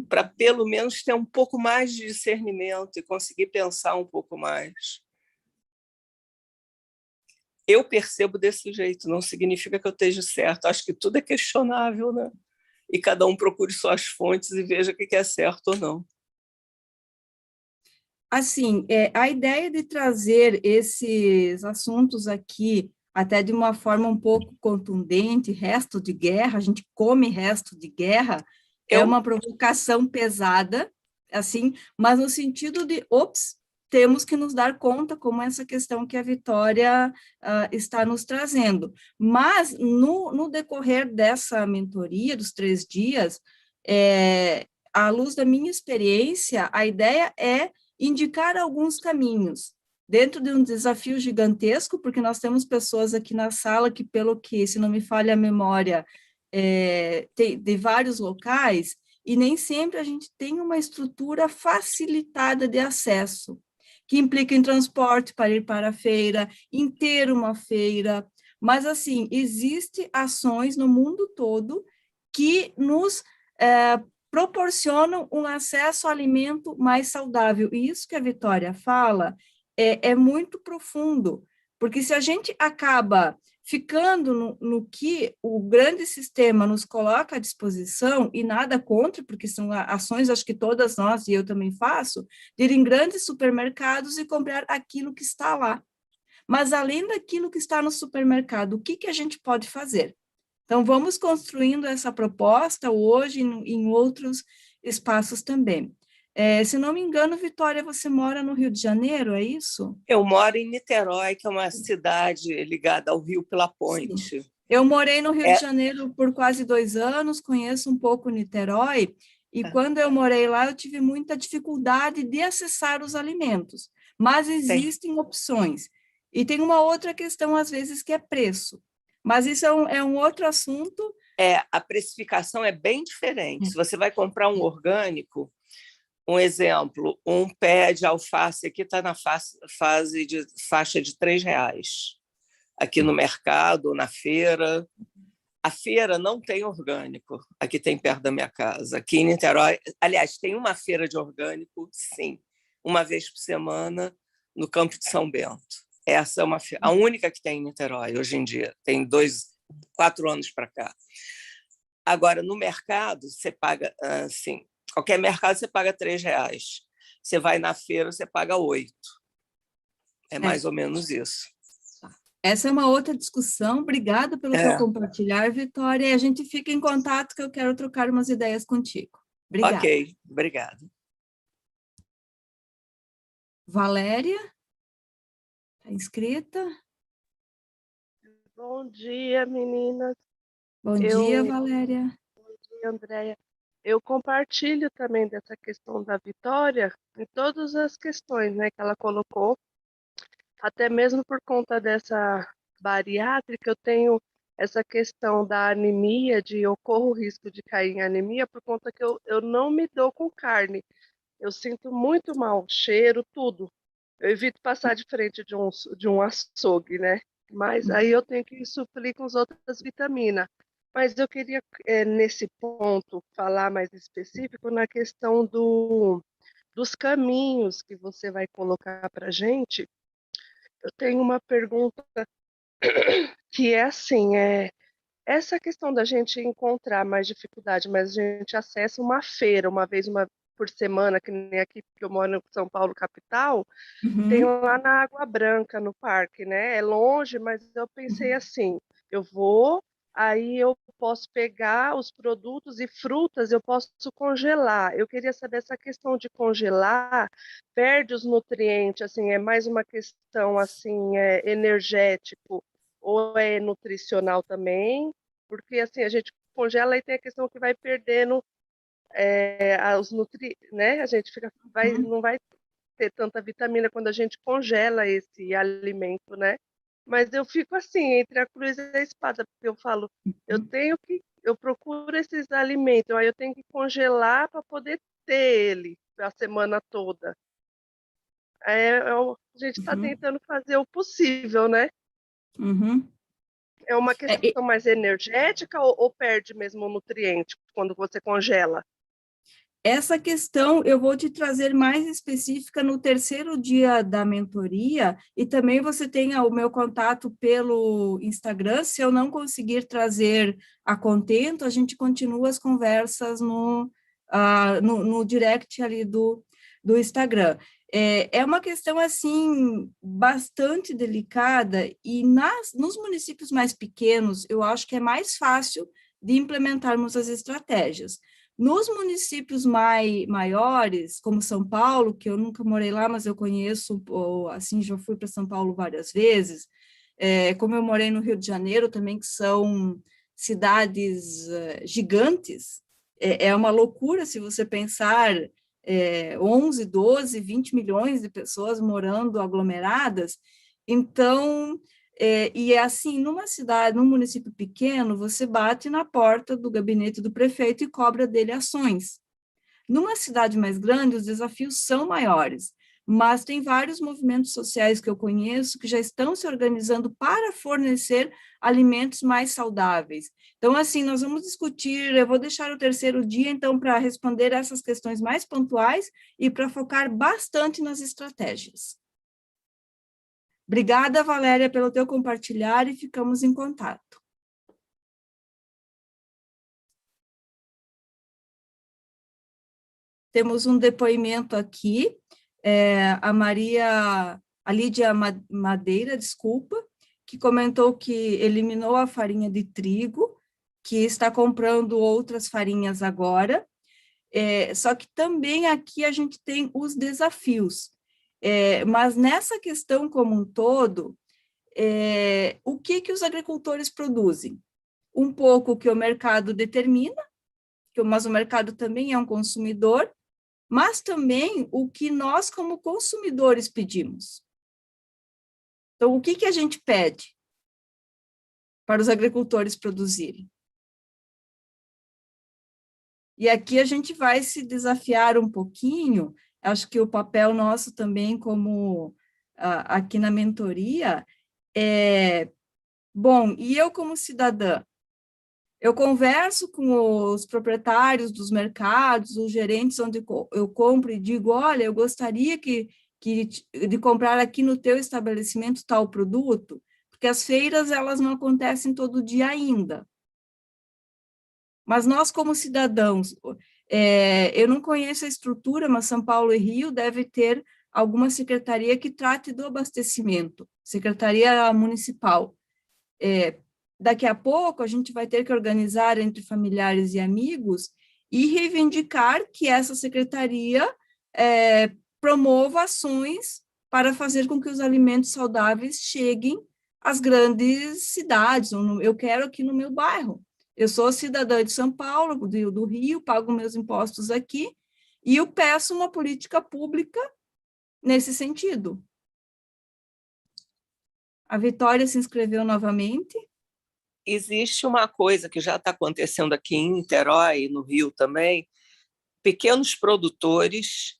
para pelo menos ter um pouco mais de discernimento e conseguir pensar um pouco mais. Eu percebo desse jeito, não significa que eu esteja certo, acho que tudo é questionável, né? e cada um procure suas fontes e veja o que é certo ou não. Assim, a ideia de trazer esses assuntos aqui, até de uma forma um pouco contundente, resto de guerra, a gente come resto de guerra, é uma provocação pesada, assim, mas no sentido de, ops, temos que nos dar conta como essa questão que a Vitória está nos trazendo. Mas, no decorrer dessa mentoria, dos 3 dias, à luz da minha experiência, a ideia é indicar alguns caminhos, dentro de um desafio gigantesco, porque nós temos pessoas aqui na sala que, pelo que, se não me falha a memória, tem de vários locais, e nem sempre a gente tem uma estrutura facilitada de acesso, que implica em transporte para ir para a feira, em ter uma feira, mas, assim, existem ações no mundo todo que nos proporcionam um acesso ao alimento mais saudável. E isso que a Vitória fala é muito profundo, porque se a gente acaba ficando no que o grande sistema nos coloca à disposição, e nada contra, porque são ações, acho que todas nós, e eu também faço, de ir em grandes supermercados e comprar aquilo que está lá. Mas, além daquilo que está no supermercado, o que a gente pode fazer? Então, vamos construindo essa proposta hoje em outros espaços também. Se não me engano, Vitória, você mora no Rio de Janeiro, é isso? Eu moro em Niterói, que é uma cidade ligada ao rio pela ponte. Sim. Eu morei no Rio de Janeiro por quase 2 anos, conheço um pouco Niterói, e quando eu morei lá, eu tive muita dificuldade de acessar os alimentos, mas existem opções. E tem uma outra questão, às vezes, que é preço. Mas isso é um outro assunto. A precificação é bem diferente. Se você vai comprar um orgânico, um exemplo, um pé de alface aqui está na faixa de R$3, aqui no mercado, na feira. A feira não tem orgânico, aqui tem perto da minha casa. Aqui em Niterói, aliás, tem uma feira de orgânico, sim, uma vez por semana, no Campo de São Bento. Essa é a única que tem em Niterói hoje em dia. Tem 4 anos para cá. Agora, no mercado, você paga, assim, qualquer mercado você paga R$3. Você vai na feira, você paga 8. É mais ou menos isso. Essa é uma outra discussão. Obrigada pelo teu compartilhar, Vitória. E a gente fica em contato, que eu quero trocar umas ideias contigo. Obrigada. Ok, obrigada. Valéria? Está inscrita? Bom dia, meninas. Bom dia, Valéria. Bom dia, Andréia. Eu compartilho também dessa questão da Vitória em todas as questões, né, que ela colocou. Até mesmo por conta dessa bariátrica, eu tenho essa questão da anemia, de eu corro o risco de cair em anemia por conta que eu não me dou com carne. Eu sinto muito mau cheiro, tudo. Eu evito passar de frente de um açougue, né? Mas aí eu tenho que suprir com as outras vitaminas. Mas eu queria, nesse ponto, falar mais específico na questão dos caminhos que você vai colocar para a gente. Eu tenho uma pergunta que é assim, essa questão da gente encontrar mais dificuldade, mas a gente acessa uma feira uma vez por semana, que nem aqui, porque eu moro em São Paulo, capital, tem lá na Água Branca, no parque, né? É longe, mas eu pensei assim, eu vou, aí eu posso pegar os produtos e frutas, eu posso congelar. Eu queria saber essa questão de congelar, perde os nutrientes, assim, é mais uma questão, assim, energético, ou é nutricional também, porque, assim, a gente congela e tem a questão que vai perdendo os nutrientes, né? A gente não vai ter tanta vitamina quando a gente congela esse alimento, né? Mas eu fico assim, entre a cruz e a espada, porque eu falo, eu procuro esses alimentos, aí eu tenho que congelar para poder ter ele a semana toda. A gente está tentando fazer o possível, né? É uma questão mais energética ou perde mesmo o nutriente quando você congela? Essa questão eu vou te trazer mais específica no terceiro dia da mentoria, e também você tem o meu contato pelo Instagram. Se eu não conseguir trazer a contento, a gente continua as conversas no direct ali do Instagram. É uma questão, assim, bastante delicada, e nos municípios mais pequenos, eu acho que é mais fácil de implementarmos as estratégias. Nos municípios maiores, como São Paulo, que eu nunca morei lá, mas eu conheço, assim, já fui para São Paulo várias vezes, como eu morei no Rio de Janeiro também, que são cidades gigantes, é uma loucura se você pensar 11, 12, 20 milhões de pessoas morando aglomeradas. Então, e é assim, numa cidade, num município pequeno, você bate na porta do gabinete do prefeito e cobra dele ações. Numa cidade mais grande, os desafios são maiores, mas tem vários movimentos sociais que eu conheço que já estão se organizando para fornecer alimentos mais saudáveis. Então, assim, nós vamos discutir, eu vou deixar o terceiro dia, então, para responder essas questões mais pontuais e para focar bastante nas estratégias. Obrigada, Valéria, pelo teu compartilhar, e ficamos em contato. Temos um depoimento aqui, a Lídia Madeira, desculpa, que comentou que eliminou a farinha de trigo, que está comprando outras farinhas agora, só que também aqui a gente tem os desafios. Mas nessa questão como um todo, o que os agricultores produzem? Um pouco que o mercado determina, mas o mercado também é um consumidor, mas também o que nós, como consumidores, pedimos. Então, o que a gente pede para os agricultores produzirem? E aqui a gente vai se desafiar um pouquinho. Acho que o papel nosso também, como aqui na mentoria, bom, e eu como cidadã, eu converso com os proprietários dos mercados, os gerentes onde eu compro, e digo, olha, eu gostaria de comprar aqui no teu estabelecimento tal produto, porque as feiras, elas não acontecem todo dia ainda. Mas nós, como cidadãos, eu não conheço a estrutura, mas São Paulo e Rio deve ter alguma secretaria que trate do abastecimento, secretaria municipal. Daqui a pouco, a gente vai ter que organizar entre familiares e amigos e reivindicar que essa secretaria promova ações para fazer com que os alimentos saudáveis cheguem às grandes cidades. Eu quero aqui no meu bairro. Eu sou cidadã de São Paulo, do Rio, pago meus impostos aqui, e eu peço uma política pública nesse sentido. A Vitória se inscreveu novamente. Existe uma coisa que já está acontecendo aqui em Niterói, no Rio também, pequenos produtores,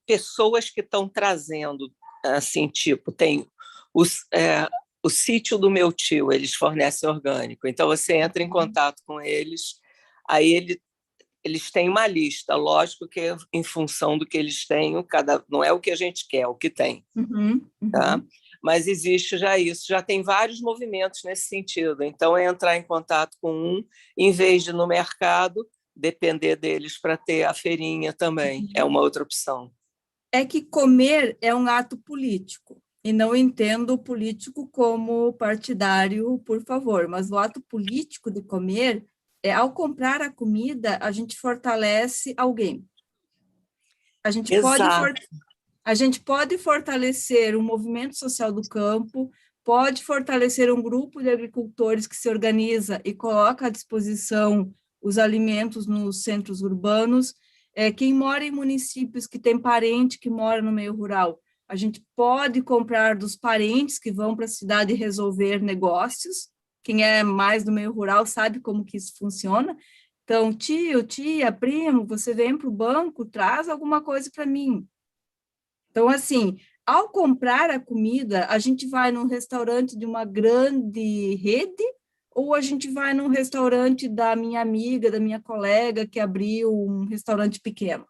pessoas que estão trazendo, assim, tipo, tem o sítio do meu tio, eles fornecem orgânico, então você entra em contato com eles, aí eles têm uma lista, lógico que em função do que eles têm, não é o que a gente quer, é o que tem. Tá? Mas existe já isso, já tem vários movimentos nesse sentido. Então, é entrar em contato com um, em vez de ir no mercado, depender deles para ter a feirinha também, é uma outra opção. É que comer é um ato político, e não entendo o político como partidário, por favor, mas o ato político de comer ao comprar a comida, a gente fortalece alguém. A gente pode fortalecer o movimento social do campo, pode fortalecer um grupo de agricultores que se organiza e coloca à disposição os alimentos nos centros urbanos. Quem mora em municípios que tem parente que mora no meio rural, a gente pode comprar dos parentes que vão para a cidade resolver negócios. Quem é mais do meio rural sabe como que isso funciona. Então, tio, tia, primo, você vem para o banco, traz alguma coisa para mim. Então, assim, ao comprar a comida, a gente vai num restaurante de uma grande rede ou a gente vai num restaurante da minha amiga, da minha colega, que abriu um restaurante pequeno.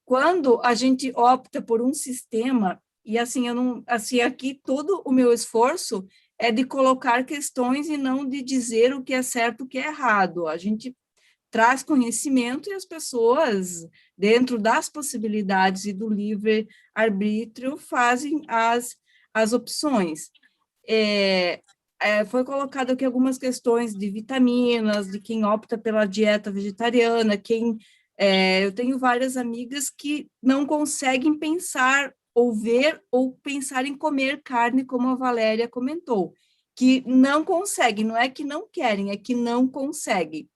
Quando a gente opta por um sistema, e assim, eu não, assim, aqui todo o meu esforço é de colocar questões e não de dizer o que é certo e o que é errado. A gente traz conhecimento e as pessoas, dentro das possibilidades e do livre-arbítrio, fazem as opções. Foi colocado aqui algumas questões de vitaminas, de quem opta pela dieta vegetariana, eu tenho várias amigas que não conseguem pensar ou ver ou pensar em comer carne, como a Valéria comentou, que não conseguem, não é que não querem, é que não conseguem.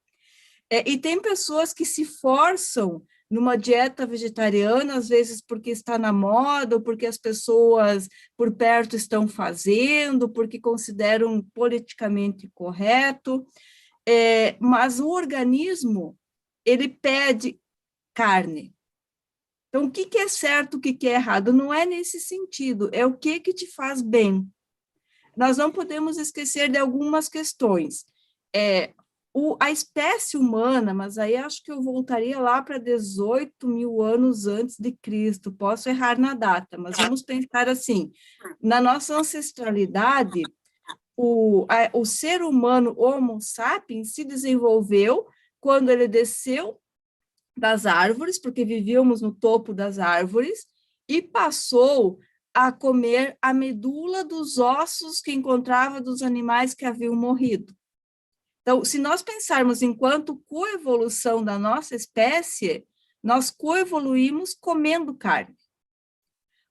E tem pessoas que se forçam numa dieta vegetariana, às vezes porque está na moda, ou porque as pessoas por perto estão fazendo, porque consideram politicamente correto, mas o organismo, ele pede carne. Então, o que é certo, o que é errado? Não é nesse sentido, é o que te faz bem. Nós não podemos esquecer de algumas questões. A espécie humana, mas aí acho que eu voltaria lá para 18 mil anos antes de Cristo, posso errar na data, mas vamos pensar assim, na nossa ancestralidade, o ser humano Homo sapiens se desenvolveu quando ele desceu das árvores, porque vivíamos no topo das árvores, e passou a comer a medula dos ossos que encontrava dos animais que haviam morrido. Então, se nós pensarmos enquanto coevolução da nossa espécie, nós coevoluímos comendo carne.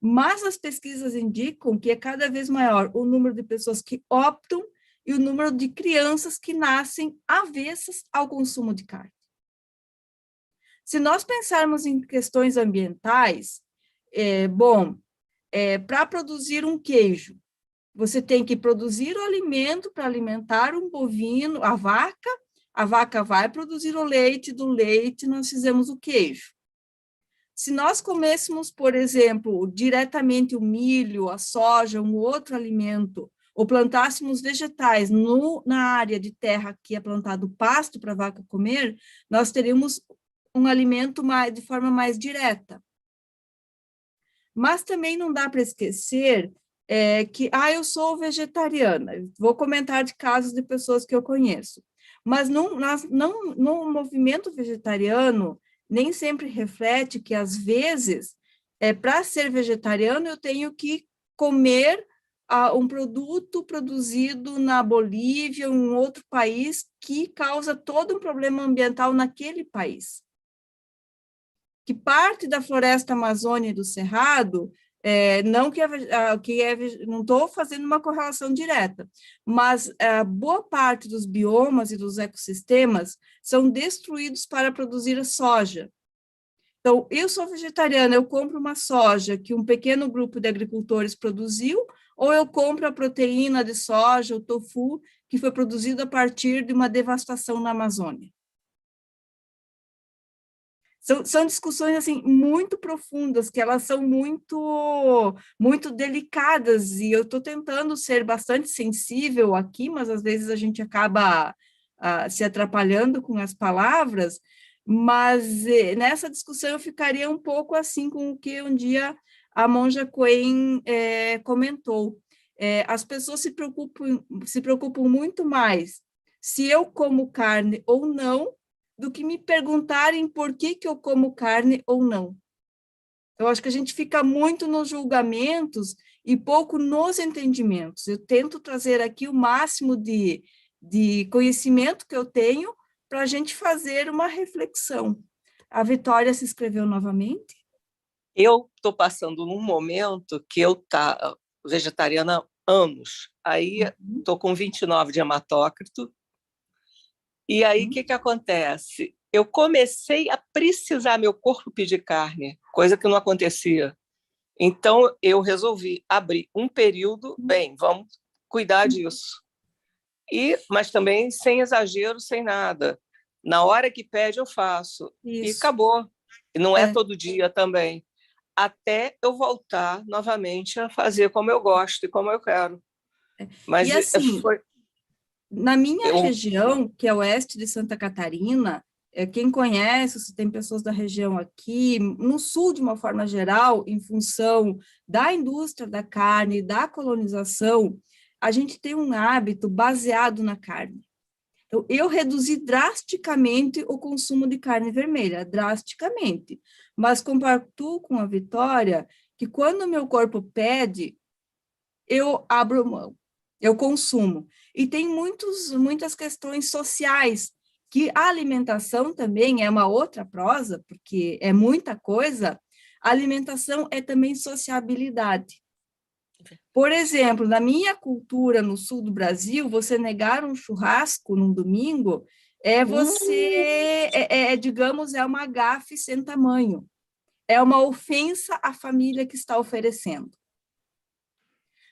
Mas as pesquisas indicam que é cada vez maior o número de pessoas que optam e o número de crianças que nascem avessas ao consumo de carne. Se nós pensarmos em questões ambientais, para produzir um queijo, você tem que produzir o alimento para alimentar um bovino, a vaca vai produzir o leite, do leite nós fizemos o queijo. Se nós comêssemos, por exemplo, diretamente o milho, a soja, um outro alimento, ou plantássemos vegetais na área de terra que é plantado pasto para a vaca comer, nós teríamos um alimento de forma mais direta. Mas também não dá para esquecer que, eu sou vegetariana, vou comentar de casos de pessoas que eu conheço, mas no movimento vegetariano, nem sempre reflete que, às vezes, para ser vegetariano, eu tenho que comer um produto produzido na Bolívia, em um outro país, que causa todo um problema ambiental naquele país. Que parte da floresta amazônica e do Cerrado, não estou fazendo uma correlação direta, mas boa parte dos biomas e dos ecossistemas são destruídos para produzir a soja. Então, eu sou vegetariana, eu compro uma soja que um pequeno grupo de agricultores produziu, ou eu compro a proteína de soja, o tofu, que foi produzido a partir de uma devastação na Amazônia. São discussões assim muito profundas, que elas são muito delicadas, e eu estou tentando ser bastante sensível aqui, mas às vezes a gente acaba se atrapalhando com as palavras, mas nessa discussão eu ficaria um pouco assim com o que um dia a Monja Coen comentou. As pessoas se preocupam muito mais se eu como carne ou não, do que me perguntarem por que eu como carne ou não. Eu acho que a gente fica muito nos julgamentos e pouco nos entendimentos. Eu tento trazer aqui o máximo de conhecimento que eu tenho para a gente fazer uma reflexão. A Vitória se inscreveu novamente? Eu estou passando num momento que eu estou vegetariana há anos. Aí estou com 29 de hematócrito. E aí, o que acontece? Eu comecei a precisar meu corpo pedir carne, coisa que não acontecia. Então, eu resolvi abrir um período, vamos cuidar disso. Mas também sem exagero, sem nada. Na hora que pede, eu faço. Isso. E acabou. E não é todo dia também. Até eu voltar novamente a fazer como eu gosto e como eu quero. Mas E assim, foi... na minha Eu, região, que é oeste de Santa Catarina, quem conhece, se tem pessoas da região aqui, no sul, de uma forma geral, em função da indústria da carne, da colonização, a gente tem um hábito baseado na carne. Então, eu reduzi drasticamente o consumo de carne vermelha, drasticamente. Mas comparto com a Vitória que quando o meu corpo pede, eu abro mão, eu consumo. E tem muitas questões sociais, que a alimentação também é uma outra prosa, porque é muita coisa. A alimentação é também sociabilidade. Por exemplo, na minha cultura no sul do Brasil, você negar um churrasco num domingo digamos, é uma gafe sem tamanho. É uma ofensa à família que está oferecendo.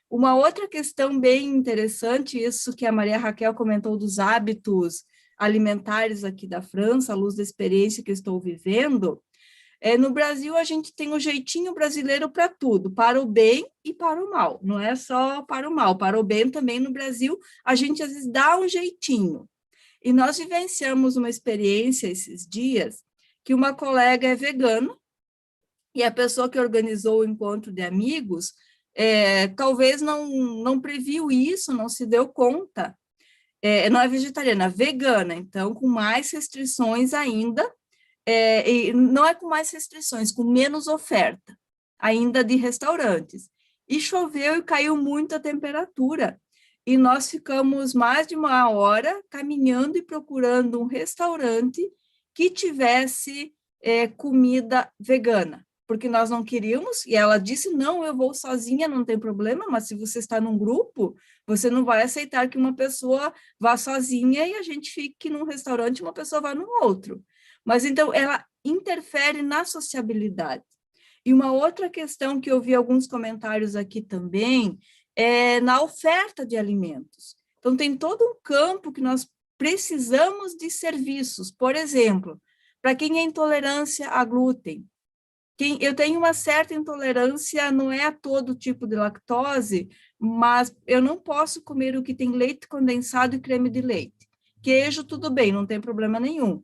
Uma outra questão bem interessante, isso que a Maria Raquel comentou dos hábitos alimentares aqui da França, à luz da experiência que eu estou vivendo, no Brasil a gente tem o jeitinho brasileiro para tudo, para o bem e para o mal, não é só para o mal, para o bem também no Brasil a gente às vezes dá um jeitinho. E nós vivenciamos uma experiência esses dias que uma colega é vegana e a pessoa que organizou o encontro de amigos talvez não previu isso, não se deu conta. Não é vegetariana, é vegana, então com mais restrições ainda, e não é com mais restrições, com menos oferta ainda de restaurantes. E choveu e caiu muito a temperatura. E nós ficamos mais de uma hora caminhando e procurando um restaurante que tivesse comida vegana, porque nós não queríamos, e ela disse, não, eu vou sozinha, não tem problema, mas se você está num grupo, você não vai aceitar que uma pessoa vá sozinha e a gente fique num restaurante e uma pessoa vá no outro. Mas, então, ela interfere na sociabilidade. E uma outra questão que eu vi alguns comentários aqui também é na oferta de alimentos. Então, tem todo um campo que nós precisamos de serviços. Por exemplo, para quem é intolerância a glúten, eu tenho uma certa intolerância, não é a todo tipo de lactose, mas eu não posso comer o que tem leite condensado e creme de leite. Queijo, tudo bem, não tem problema nenhum.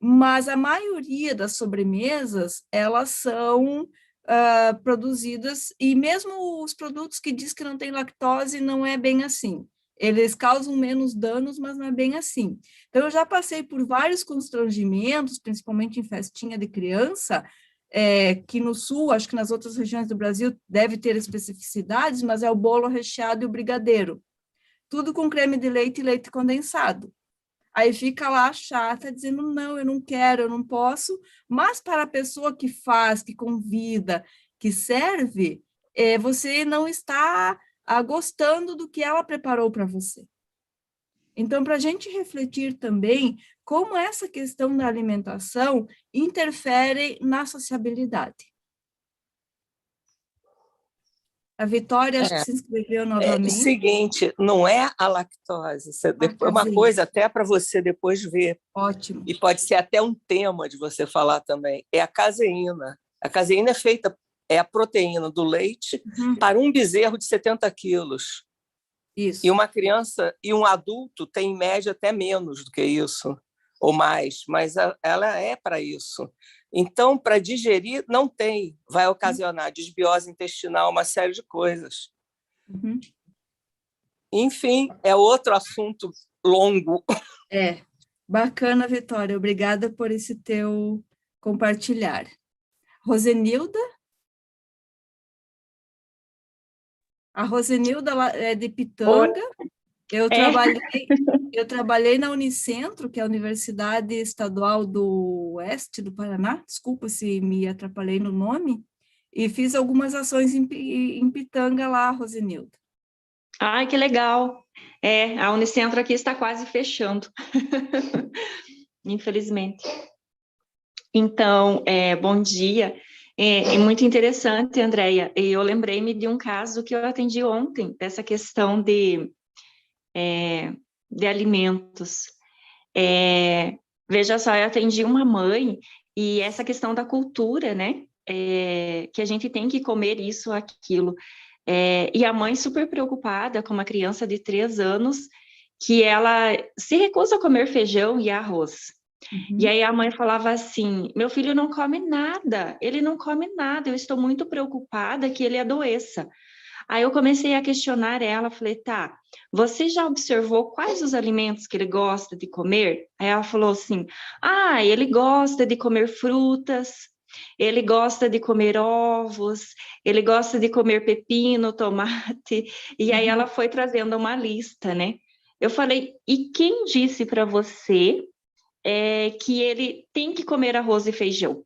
Mas a maioria das sobremesas, elas são produzidas, e mesmo os produtos que diz que não tem lactose, não é bem assim. Eles causam menos danos, mas não é bem assim. Então, eu já passei por vários constrangimentos, principalmente em festinha de criança, que no sul, acho que nas outras regiões do Brasil deve ter especificidades, mas é o bolo recheado e o brigadeiro. Tudo com creme de leite e leite condensado. Aí fica lá chata, dizendo, não, eu não quero, eu não posso, mas para a pessoa que faz, que convida, que serve, você não está gostando do que ela preparou para você. Então, para a gente refletir também como essa questão da alimentação interfere na sociabilidade. A Vitória, acho que se inscreveu É o novamente. seguinte, não é a lactose, depois, uma caseína. coisa até para você depois ver, Ótimo. e pode ser até um tema de você falar também, é a caseína. A caseína é feita, é a proteína do leite para um bezerro de 70 quilos. Isso. E uma criança e um adulto tem, em média, até menos do que isso, ou mais, mas ela é para isso. Então, para digerir, não tem, vai ocasionar desbiose intestinal, uma série de coisas. Uhum. Enfim, é outro assunto longo. Bacana, Vitória. Obrigada por esse teu compartilhar. Rosenilda? A Rosenilda é de Pitanga. Eu trabalhei na Unicentro, que é a Universidade Estadual do Oeste do Paraná. Desculpa se me atrapalhei no nome. E fiz algumas ações em Pitanga lá, Rosenilda. Ai, que legal. A Unicentro aqui está quase fechando, infelizmente. Então, bom dia. É muito interessante, Andréia. Eu lembrei-me de um caso que eu atendi ontem, dessa questão de alimentos. Veja só, eu atendi uma mãe, e essa questão da cultura, né? Que a gente tem que comer isso, aquilo. E a mãe super preocupada com uma criança de 3 anos, que ela se recusa a comer feijão e arroz. E aí a mãe falava assim, meu filho não come nada, ele não come nada, eu estou muito preocupada que ele adoeça. Aí eu comecei a questionar ela, falei, tá, você já observou quais os alimentos que ele gosta de comer? Aí ela falou assim, ele gosta de comer frutas, ele gosta de comer ovos, ele gosta de comer pepino, tomate, e aí ela foi trazendo uma lista, né? Eu falei, e quem disse para você que ele tem que comer arroz e feijão?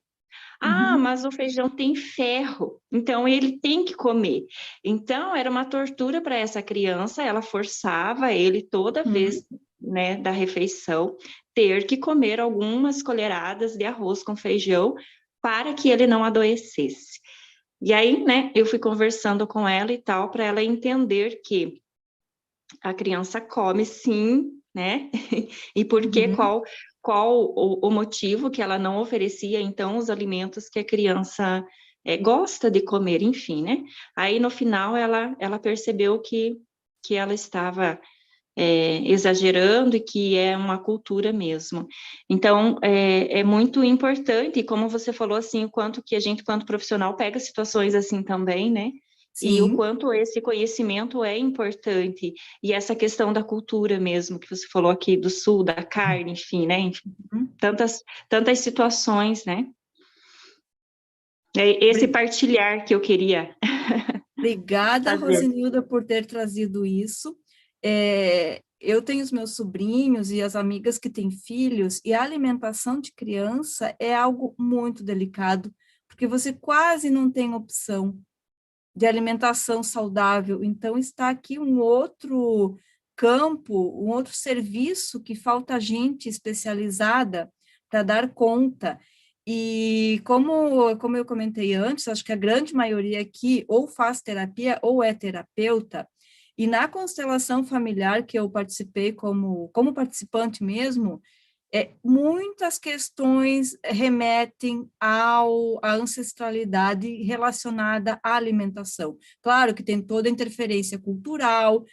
Mas o feijão tem ferro, então ele tem que comer. Então, era uma tortura para essa criança, ela forçava ele toda vez, né, da refeição, ter que comer algumas colheradas de arroz com feijão para que ele não adoecesse. E aí, né, eu fui conversando com ela e tal, para ela entender que a criança come sim, né? E por que, qual o motivo que ela não oferecia, então, os alimentos que a criança gosta de comer, enfim, né? Aí, no final, ela percebeu que ela estava exagerando e que é uma cultura mesmo. Então, é muito importante, e como você falou, assim, o quanto que a gente, quanto profissional, pega situações assim também, né? E o quanto esse conhecimento é importante, e essa questão da cultura mesmo, que você falou aqui do sul, da carne, enfim, né? Tantas situações, né? É esse partilhar que eu queria Obrigada, fazer. Rosinilda, por ter trazido isso. Eu tenho os meus sobrinhos e as amigas que têm filhos, e a alimentação de criança é algo muito delicado, porque você quase não tem opção de alimentação saudável. Então, está aqui um outro campo, um outro serviço que falta gente especializada para dar conta. E como eu comentei antes, acho que a grande maioria aqui ou faz terapia ou é terapeuta, e na constelação familiar que eu participei como participante mesmo, muitas questões remetem à ancestralidade relacionada à alimentação. Claro que tem toda a interferência cultural,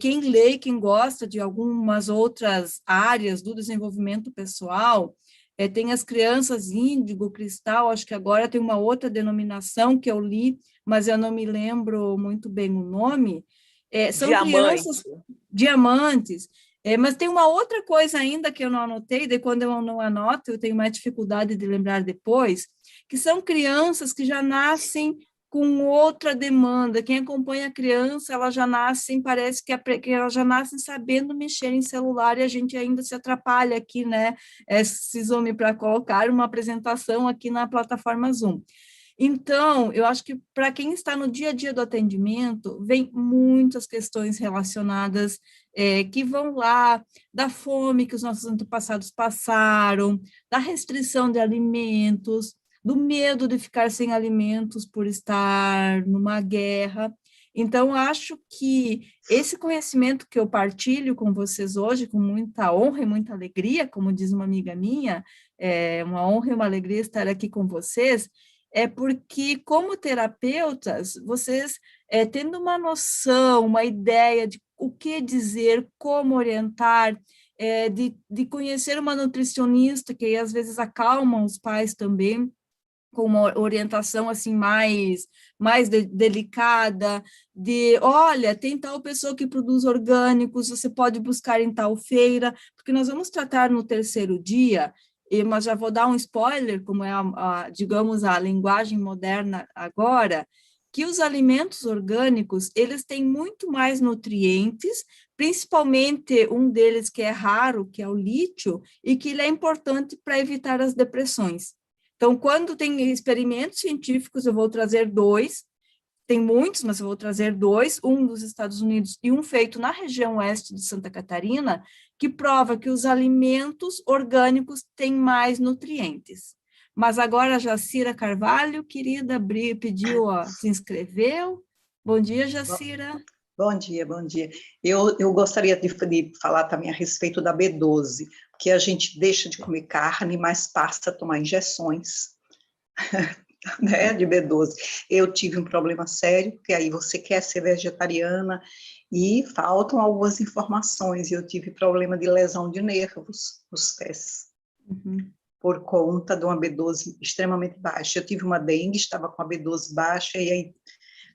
quem lê, quem gosta de algumas outras áreas do desenvolvimento pessoal, tem as crianças índigo, cristal, acho que agora tem uma outra denominação que eu li, mas eu não me lembro muito bem o nome, são crianças diamantes. Mas tem uma outra coisa ainda que eu não anotei, daí quando eu não anoto, eu tenho mais dificuldade de lembrar depois, que são crianças que já nascem com outra demanda. Quem acompanha a criança, ela já nasce, parece que ela já nasce sabendo mexer em celular, e a gente ainda se atrapalha aqui, né? Se Zoom para colocar uma apresentação aqui na plataforma Zoom. Então, eu acho que para quem está no dia a dia do atendimento, vem muitas questões relacionadas que vão lá da fome que os nossos antepassados passaram, da restrição de alimentos, do medo de ficar sem alimentos por estar numa guerra. Então, acho que esse conhecimento que eu partilho com vocês hoje, com muita honra e muita alegria, como diz uma amiga minha, é uma honra e uma alegria estar aqui com vocês, porque, como terapeutas, vocês, tendo uma noção, uma ideia de o que dizer, como orientar, de conhecer uma nutricionista, que aí, às vezes acalma os pais também, com uma orientação assim mais delicada, olha, tem tal pessoa que produz orgânicos, você pode buscar em tal feira, porque nós vamos tratar no terceiro dia, mas já vou dar um spoiler, como é, digamos, a linguagem moderna agora, que os alimentos orgânicos, eles têm muito mais nutrientes, principalmente um deles que é raro, que é o lítio, e que ele é importante para evitar as depressões. Então, quando tem experimentos científicos, eu vou trazer 2, tem muitos, mas eu vou trazer 2, um dos Estados Unidos e um feito na região oeste de Santa Catarina, que prova que os alimentos orgânicos têm mais nutrientes. Mas agora a Jacira Carvalho, querida, pediu, se inscreveu. Bom dia, Jacira. Bom dia, bom dia. Eu gostaria de falar também a respeito da B12, porque a gente deixa de comer carne, mas passa a tomar injeções. né, de B12. Eu tive um problema sério, porque aí você quer ser vegetariana e faltam algumas informações. Eu tive problema de lesão de nervos nos pés, por conta de uma B12 extremamente baixa. Eu tive uma dengue, estava com a B12 baixa, e aí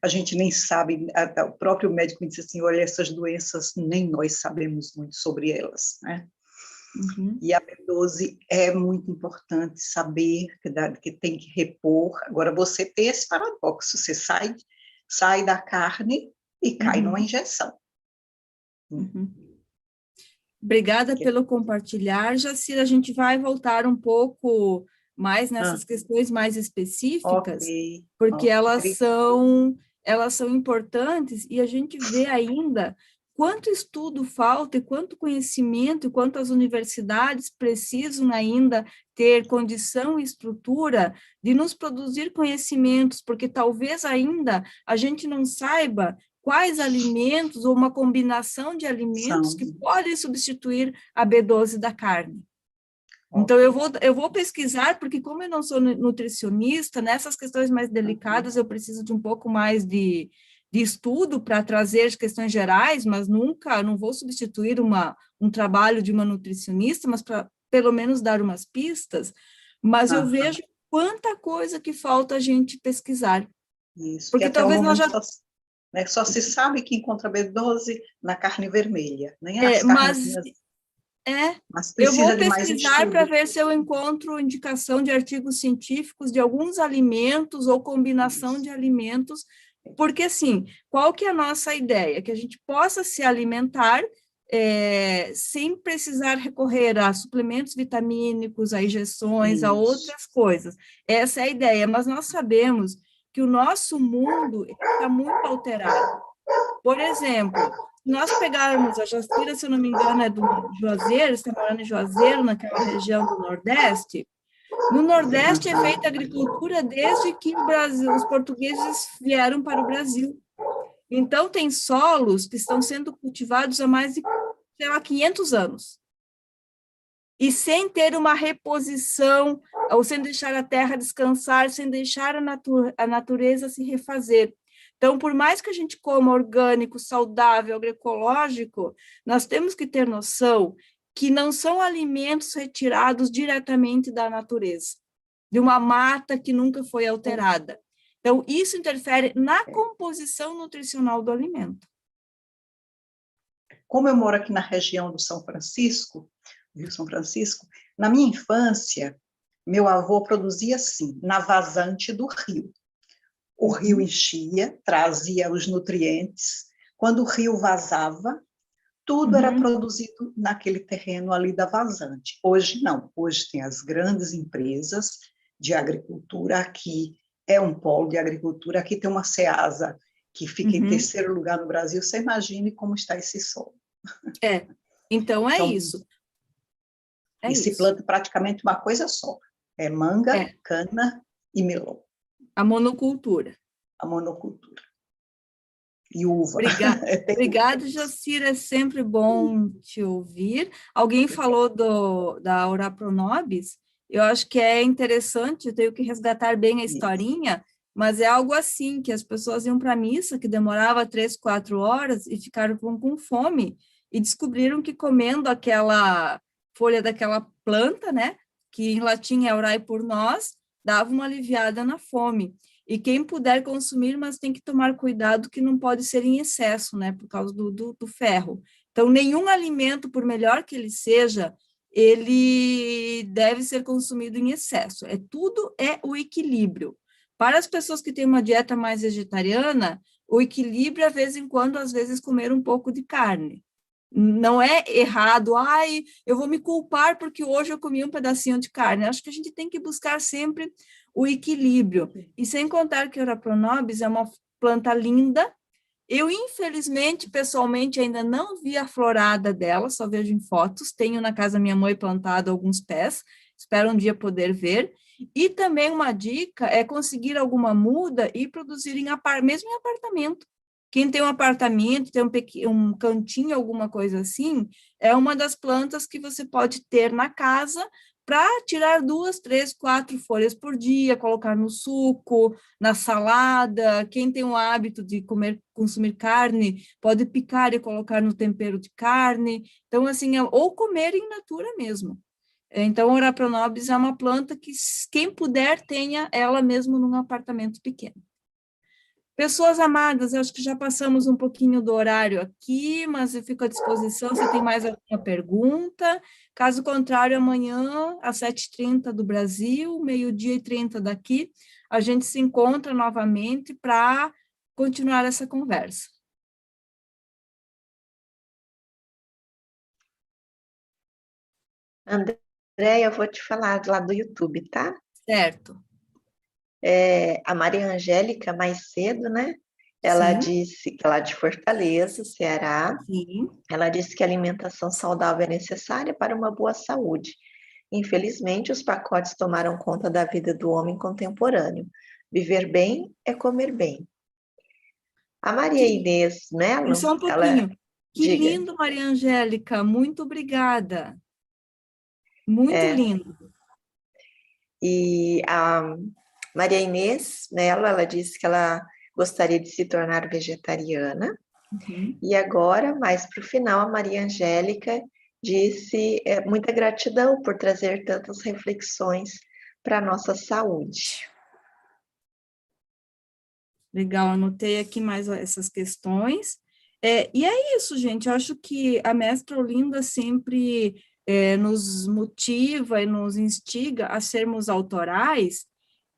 a gente nem sabe, o próprio médico me disse assim, olha, essas doenças, nem nós sabemos muito sobre elas, né? E a B12 é muito importante saber que tem que repor. Agora, você tem esse paradoxo, você sai da carne e cai numa injeção. Obrigada pelo compartilhar. Jacira, a gente vai voltar um pouco mais nessas questões mais específicas, porque elas são importantes, e a gente vê ainda quanto estudo falta e quanto conhecimento e quanto as universidades precisam ainda ter condição e estrutura de nos produzir conhecimentos, porque talvez ainda a gente não saiba quais alimentos ou uma combinação de alimentos que podem substituir a B12 da carne. Então, eu vou pesquisar, porque como eu não sou nutricionista, nessas questões mais delicadas eu preciso de um pouco mais de estudo para trazer as questões gerais, mas não vou substituir um trabalho de uma nutricionista, mas para pelo menos dar umas pistas, mas eu vejo quanta coisa que falta a gente pesquisar. Isso, porque talvez nós já... Só se sabe que encontra B12 na carne vermelha, nem as carnes... Mas eu vou de mais pesquisar estudo. para ver se eu encontro indicação de artigos científicos de alguns alimentos ou combinação de alimentos, porque, assim, qual que é a nossa ideia? Que a gente possa se alimentar sem precisar recorrer a suplementos vitamínicos, a injeções, a outras coisas. Essa é a ideia, mas nós sabemos que o nosso mundo está muito alterado. Por exemplo, se nós pegarmos a Jacira, se eu não me engano, é do Juazeiro, está morando em Juazeiro, naquela região do Nordeste. No Nordeste é feita agricultura desde que os portugueses vieram para o Brasil. Então, tem solos que estão sendo cultivados há mais de, 500 anos. E sem ter uma reposição, ou sem deixar a terra descansar, sem deixar a natureza se refazer. Então, por mais que a gente coma orgânico, saudável, agroecológico, nós temos que ter noção que não são alimentos retirados diretamente da natureza, de uma mata que nunca foi alterada. Então, isso interfere na composição nutricional do alimento. Como eu moro aqui na região do São Francisco, Rio São Francisco, na minha infância, meu avô produzia assim, na vazante do rio. O rio enchia, trazia os nutrientes. Quando o rio vazava, tudo era produzido naquele terreno ali da vazante. Hoje não, hoje tem as grandes empresas de agricultura, aqui é um polo de agricultura, aqui tem uma Ceasa que fica em terceiro lugar no Brasil, você imagine como está esse solo. Então é isso. Se planta praticamente uma coisa só, é manga, cana e melão. A monocultura. A monocultura. E uva. Obrigada, Jacira, é sempre bom te ouvir. Alguém falou da Aura Pronobis, eu acho que é interessante, eu tenho que resgatar bem a historinha, mas é algo assim, que as pessoas iam para a missa, que demorava 3, 4 horas, e ficaram com fome, e descobriram que comendo aquela folha daquela planta, né, que em latim é orai por nós, dava uma aliviada na fome. E quem puder consumir, mas tem que tomar cuidado que não pode ser em excesso, né, por causa do ferro. Então, nenhum alimento, por melhor que ele seja, ele deve ser consumido em excesso. Tudo é o equilíbrio. Para as pessoas que têm uma dieta mais vegetariana, o equilíbrio, de vez em quando, às vezes, comer um pouco de carne. Não é errado, eu vou me culpar porque hoje eu comi um pedacinho de carne. Acho que a gente tem que buscar sempre o equilíbrio. E sem contar que a Aura Pronobis é uma planta linda. Eu, infelizmente, pessoalmente, ainda não vi a florada dela, só vejo em fotos. Tenho na casa da minha mãe plantado alguns pés, espero um dia poder ver. E também uma dica é conseguir alguma muda e produzir mesmo em apartamento. Quem tem um apartamento, tem um cantinho, alguma coisa assim, é uma das plantas que você pode ter na casa para tirar 2, 3, 4 folhas por dia, colocar no suco, na salada. Quem tem o hábito de consumir carne, pode picar e colocar no tempero de carne. Então, assim, ou comer in natura mesmo. Então, a Ora Pro Nobis é uma planta que quem puder tenha ela mesmo num apartamento pequeno. Pessoas amadas, eu acho que já passamos um pouquinho do horário aqui, mas eu fico à disposição se tem mais alguma pergunta. Caso contrário, amanhã, às 7h30 do Brasil, 12h30 daqui, a gente se encontra novamente para continuar essa conversa. Andréia, eu vou te falar lá do YouTube, tá? Certo. A Maria Angélica, mais cedo, né? Ela Sim. disse que ela é de Fortaleza, Ceará. Sim. Ela disse que a alimentação saudável é necessária para uma boa saúde. Infelizmente, os pacotes tomaram conta da vida do homem contemporâneo. Viver bem é comer bem. A Maria Inês Mello, Só um ela pouquinho. Que diga. lindo, Maria Angélica. Muito obrigada. Muito lindo. E a Maria Inês Mello, ela disse que ela gostaria de se tornar vegetariana. Uhum. E agora, mais para o final, a Maria Angélica disse muita gratidão por trazer tantas reflexões para a nossa saúde. Legal, anotei aqui mais essas questões. E é isso, gente. Eu acho que a mestra Olinda sempre nos motiva e nos instiga a sermos autorais,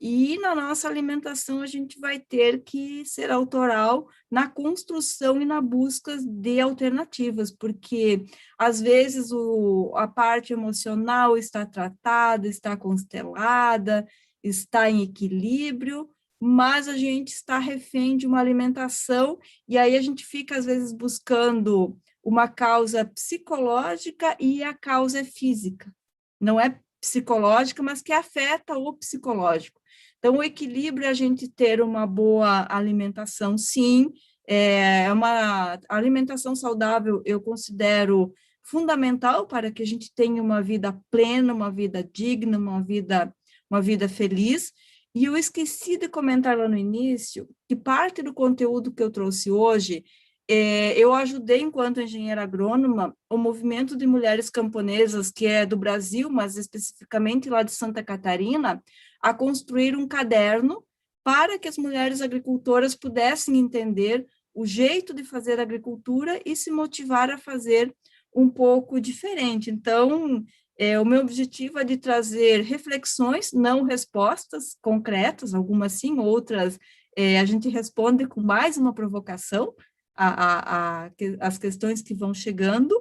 e na nossa alimentação a gente vai ter que ser autoral na construção e na busca de alternativas, porque às vezes a parte emocional está tratada, está constelada, está em equilíbrio, mas a gente está refém de uma alimentação, e aí a gente fica, às vezes, buscando uma causa psicológica e a causa é física. Não é psicológica, mas que afeta o psicológico. Então, o equilíbrio é a gente ter uma boa alimentação, sim. Uma alimentação saudável, eu considero fundamental para que a gente tenha uma vida plena, uma vida digna, uma vida feliz. E eu esqueci de comentar lá no início que parte do conteúdo que eu trouxe hoje, eu ajudei, enquanto engenheira agrônoma, o movimento de mulheres camponesas, que é do Brasil, mas especificamente lá de Santa Catarina, a construir um caderno para que as mulheres agricultoras pudessem entender o jeito de fazer agricultura e se motivar a fazer um pouco diferente. Então, o meu objetivo é de trazer reflexões, não respostas concretas, algumas sim, outras a gente responde com mais uma provocação às questões que vão chegando.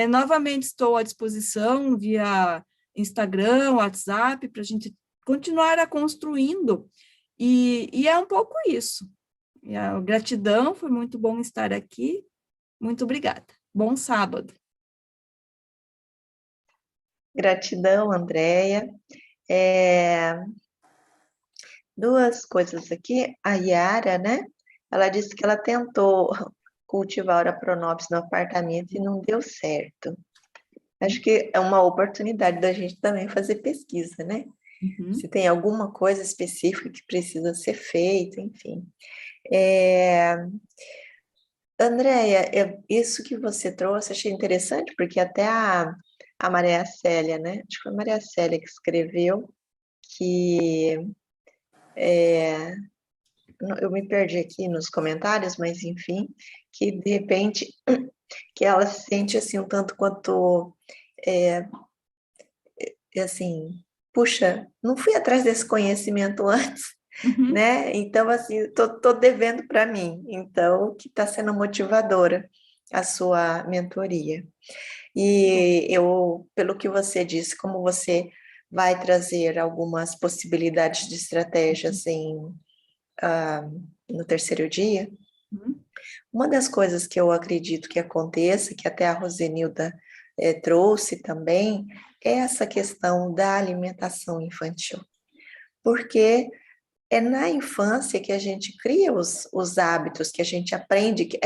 Novamente estou à disposição via Instagram, WhatsApp, para a gente continuar a construindo, e é um pouco isso. Gratidão, foi muito bom estar aqui, muito obrigada. Bom sábado. Gratidão, Andréia. Duas coisas aqui. A Yara, né? Ela disse que ela tentou cultivar a Ora Pro Nobis no apartamento e não deu certo. Acho que é uma oportunidade da gente também fazer pesquisa, né? Uhum. Se tem alguma coisa específica que precisa ser feita, enfim. Andréia, isso que você trouxe, achei interessante, porque até a Maria Célia, né? Acho que foi a Maria Célia que escreveu que eu me perdi aqui nos comentários, mas enfim, que de repente que ela se sente assim um tanto quanto assim, puxa, não fui atrás desse conhecimento antes, Uhum. né? Então assim, tô devendo para mim. Então, que está sendo motivadora a sua mentoria. E eu, pelo que você disse, como você vai trazer algumas possibilidades de estratégias no terceiro dia, Uhum. uma das coisas que eu acredito que aconteça, que até a Rosenilda trouxe também, é essa questão da alimentação infantil. Porque é na infância que a gente cria os hábitos, que a gente aprende, que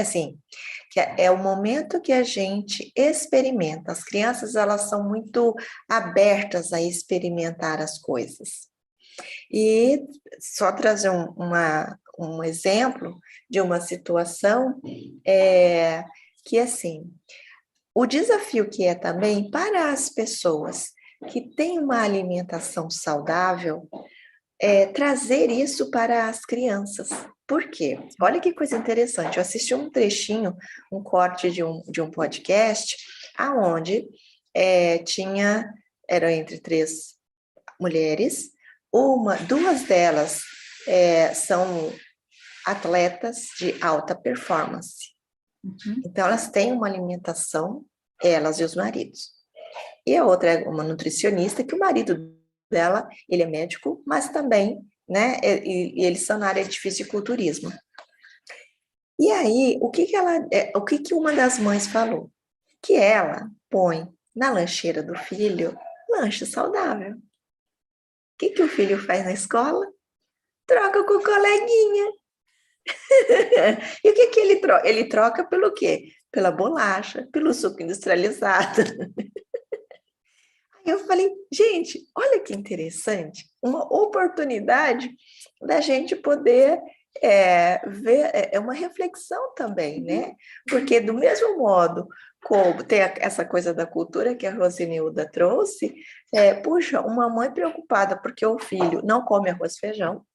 é o momento que a gente experimenta. As crianças, elas são muito abertas a experimentar as coisas. E só trazer um exemplo de uma situação, que assim, o desafio que é também para as pessoas que têm uma alimentação saudável, trazer isso para as crianças. Por quê? Olha que coisa interessante. Eu assisti um trechinho, um corte de um podcast, aonde eram entre 3 mulheres, duas delas são atletas de alta performance. Então, elas têm uma alimentação, elas e os maridos. E a outra é uma nutricionista, que o marido dela, ele é médico, mas também, né, e eles são na área de fisiculturismo. E aí, o que uma das mães falou? Que ela põe na lancheira do filho lanche saudável. O que o filho faz na escola? Troca com o coleguinha. E o que ele troca? Ele troca pelo quê? Pela bolacha, pelo suco industrializado. Eu falei, gente, olha que interessante, uma oportunidade da gente poder ver, uma reflexão também, né? Porque do mesmo modo como tem essa coisa da cultura que a Rosinilda trouxe, puxa, uma mãe preocupada porque o filho não come arroz e feijão,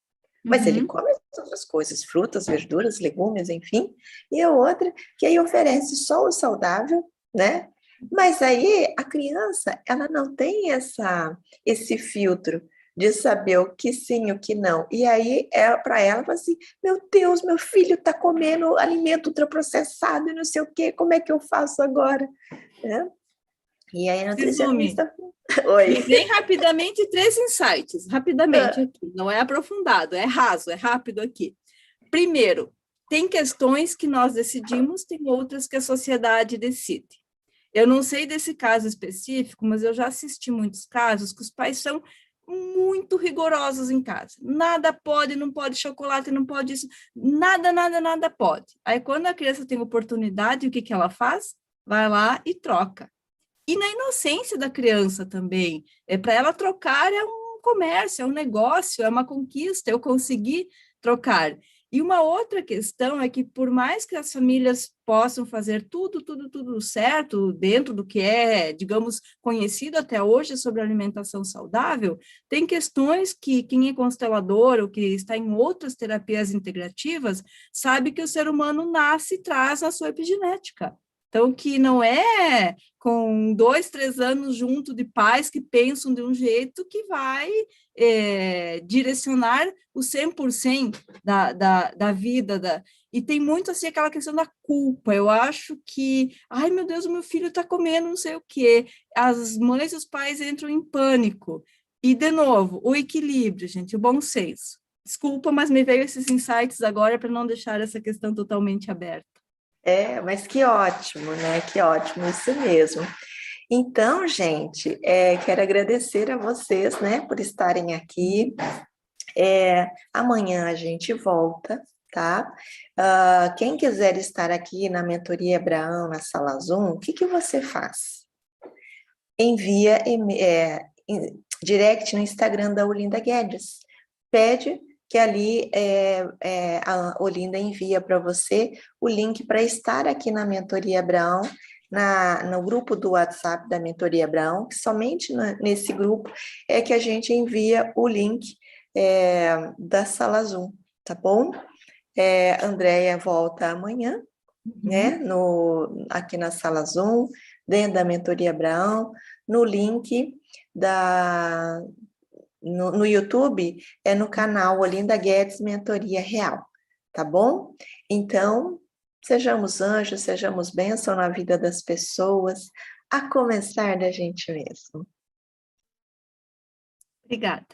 mas ele come as outras coisas, frutas, verduras, legumes, enfim, e a outra que aí oferece só o saudável, né? Mas aí a criança, ela não tem esse filtro de saber o que sim, o que não. E aí, para ela, fala assim, meu Deus, meu filho está comendo alimento ultraprocessado e não sei o quê, como é que eu faço agora? E aí a nutricionista... Oi. Bem rapidamente, 3 insights, rapidamente aqui, não é aprofundado, é raso, é rápido aqui. Primeiro, tem questões que nós decidimos, tem outras que a sociedade decide. Eu não sei desse caso específico, mas eu já assisti muitos casos que os pais são muito rigorosos em casa. Nada pode, não pode chocolate, não pode isso, nada pode. Aí, quando a criança tem oportunidade, o que ela faz? Vai lá e troca. E na inocência da criança também. Para ela trocar é um comércio, é um negócio, é uma conquista, eu consegui trocar. E uma outra questão é que, por mais que as famílias possam fazer tudo certo, dentro do que é, digamos, conhecido até hoje sobre alimentação saudável, tem questões que quem é constelador ou que está em outras terapias integrativas sabe que o ser humano nasce e traz a sua epigenética. Então, que não é com 2, 3 anos junto de pais que pensam de um jeito que vai direcionar o 100% da vida. E tem muito, assim, aquela questão da culpa. Eu acho que, ai, meu Deus, o meu filho está comendo não sei o quê. As mães e os pais entram em pânico. E, de novo, o equilíbrio, gente, o bom senso. Desculpa, mas me veio esses insights agora para não deixar essa questão totalmente aberta. Mas que ótimo, né? Que ótimo, isso mesmo. Então, gente, quero agradecer a vocês, né, por estarem aqui. Amanhã a gente volta, tá? Quem quiser estar aqui na Mentoria Abraão, na Sala Zoom, o que você faz? Envia direct no Instagram da Olinda Guedes. Pede que ali a Olinda envia para você o link para estar aqui na Mentoria Abraão, no grupo do WhatsApp da Mentoria Abraão, que somente nesse grupo é que a gente envia o link da Sala Zoom, tá bom? Andréia volta amanhã, né? Aqui na Sala Zoom, dentro da Mentoria Abraão, no link no YouTube, no canal Olinda Guedes Mentoria Real, tá bom? Então, sejamos anjos, sejamos bênção na vida das pessoas, a começar da gente mesmo. Obrigada.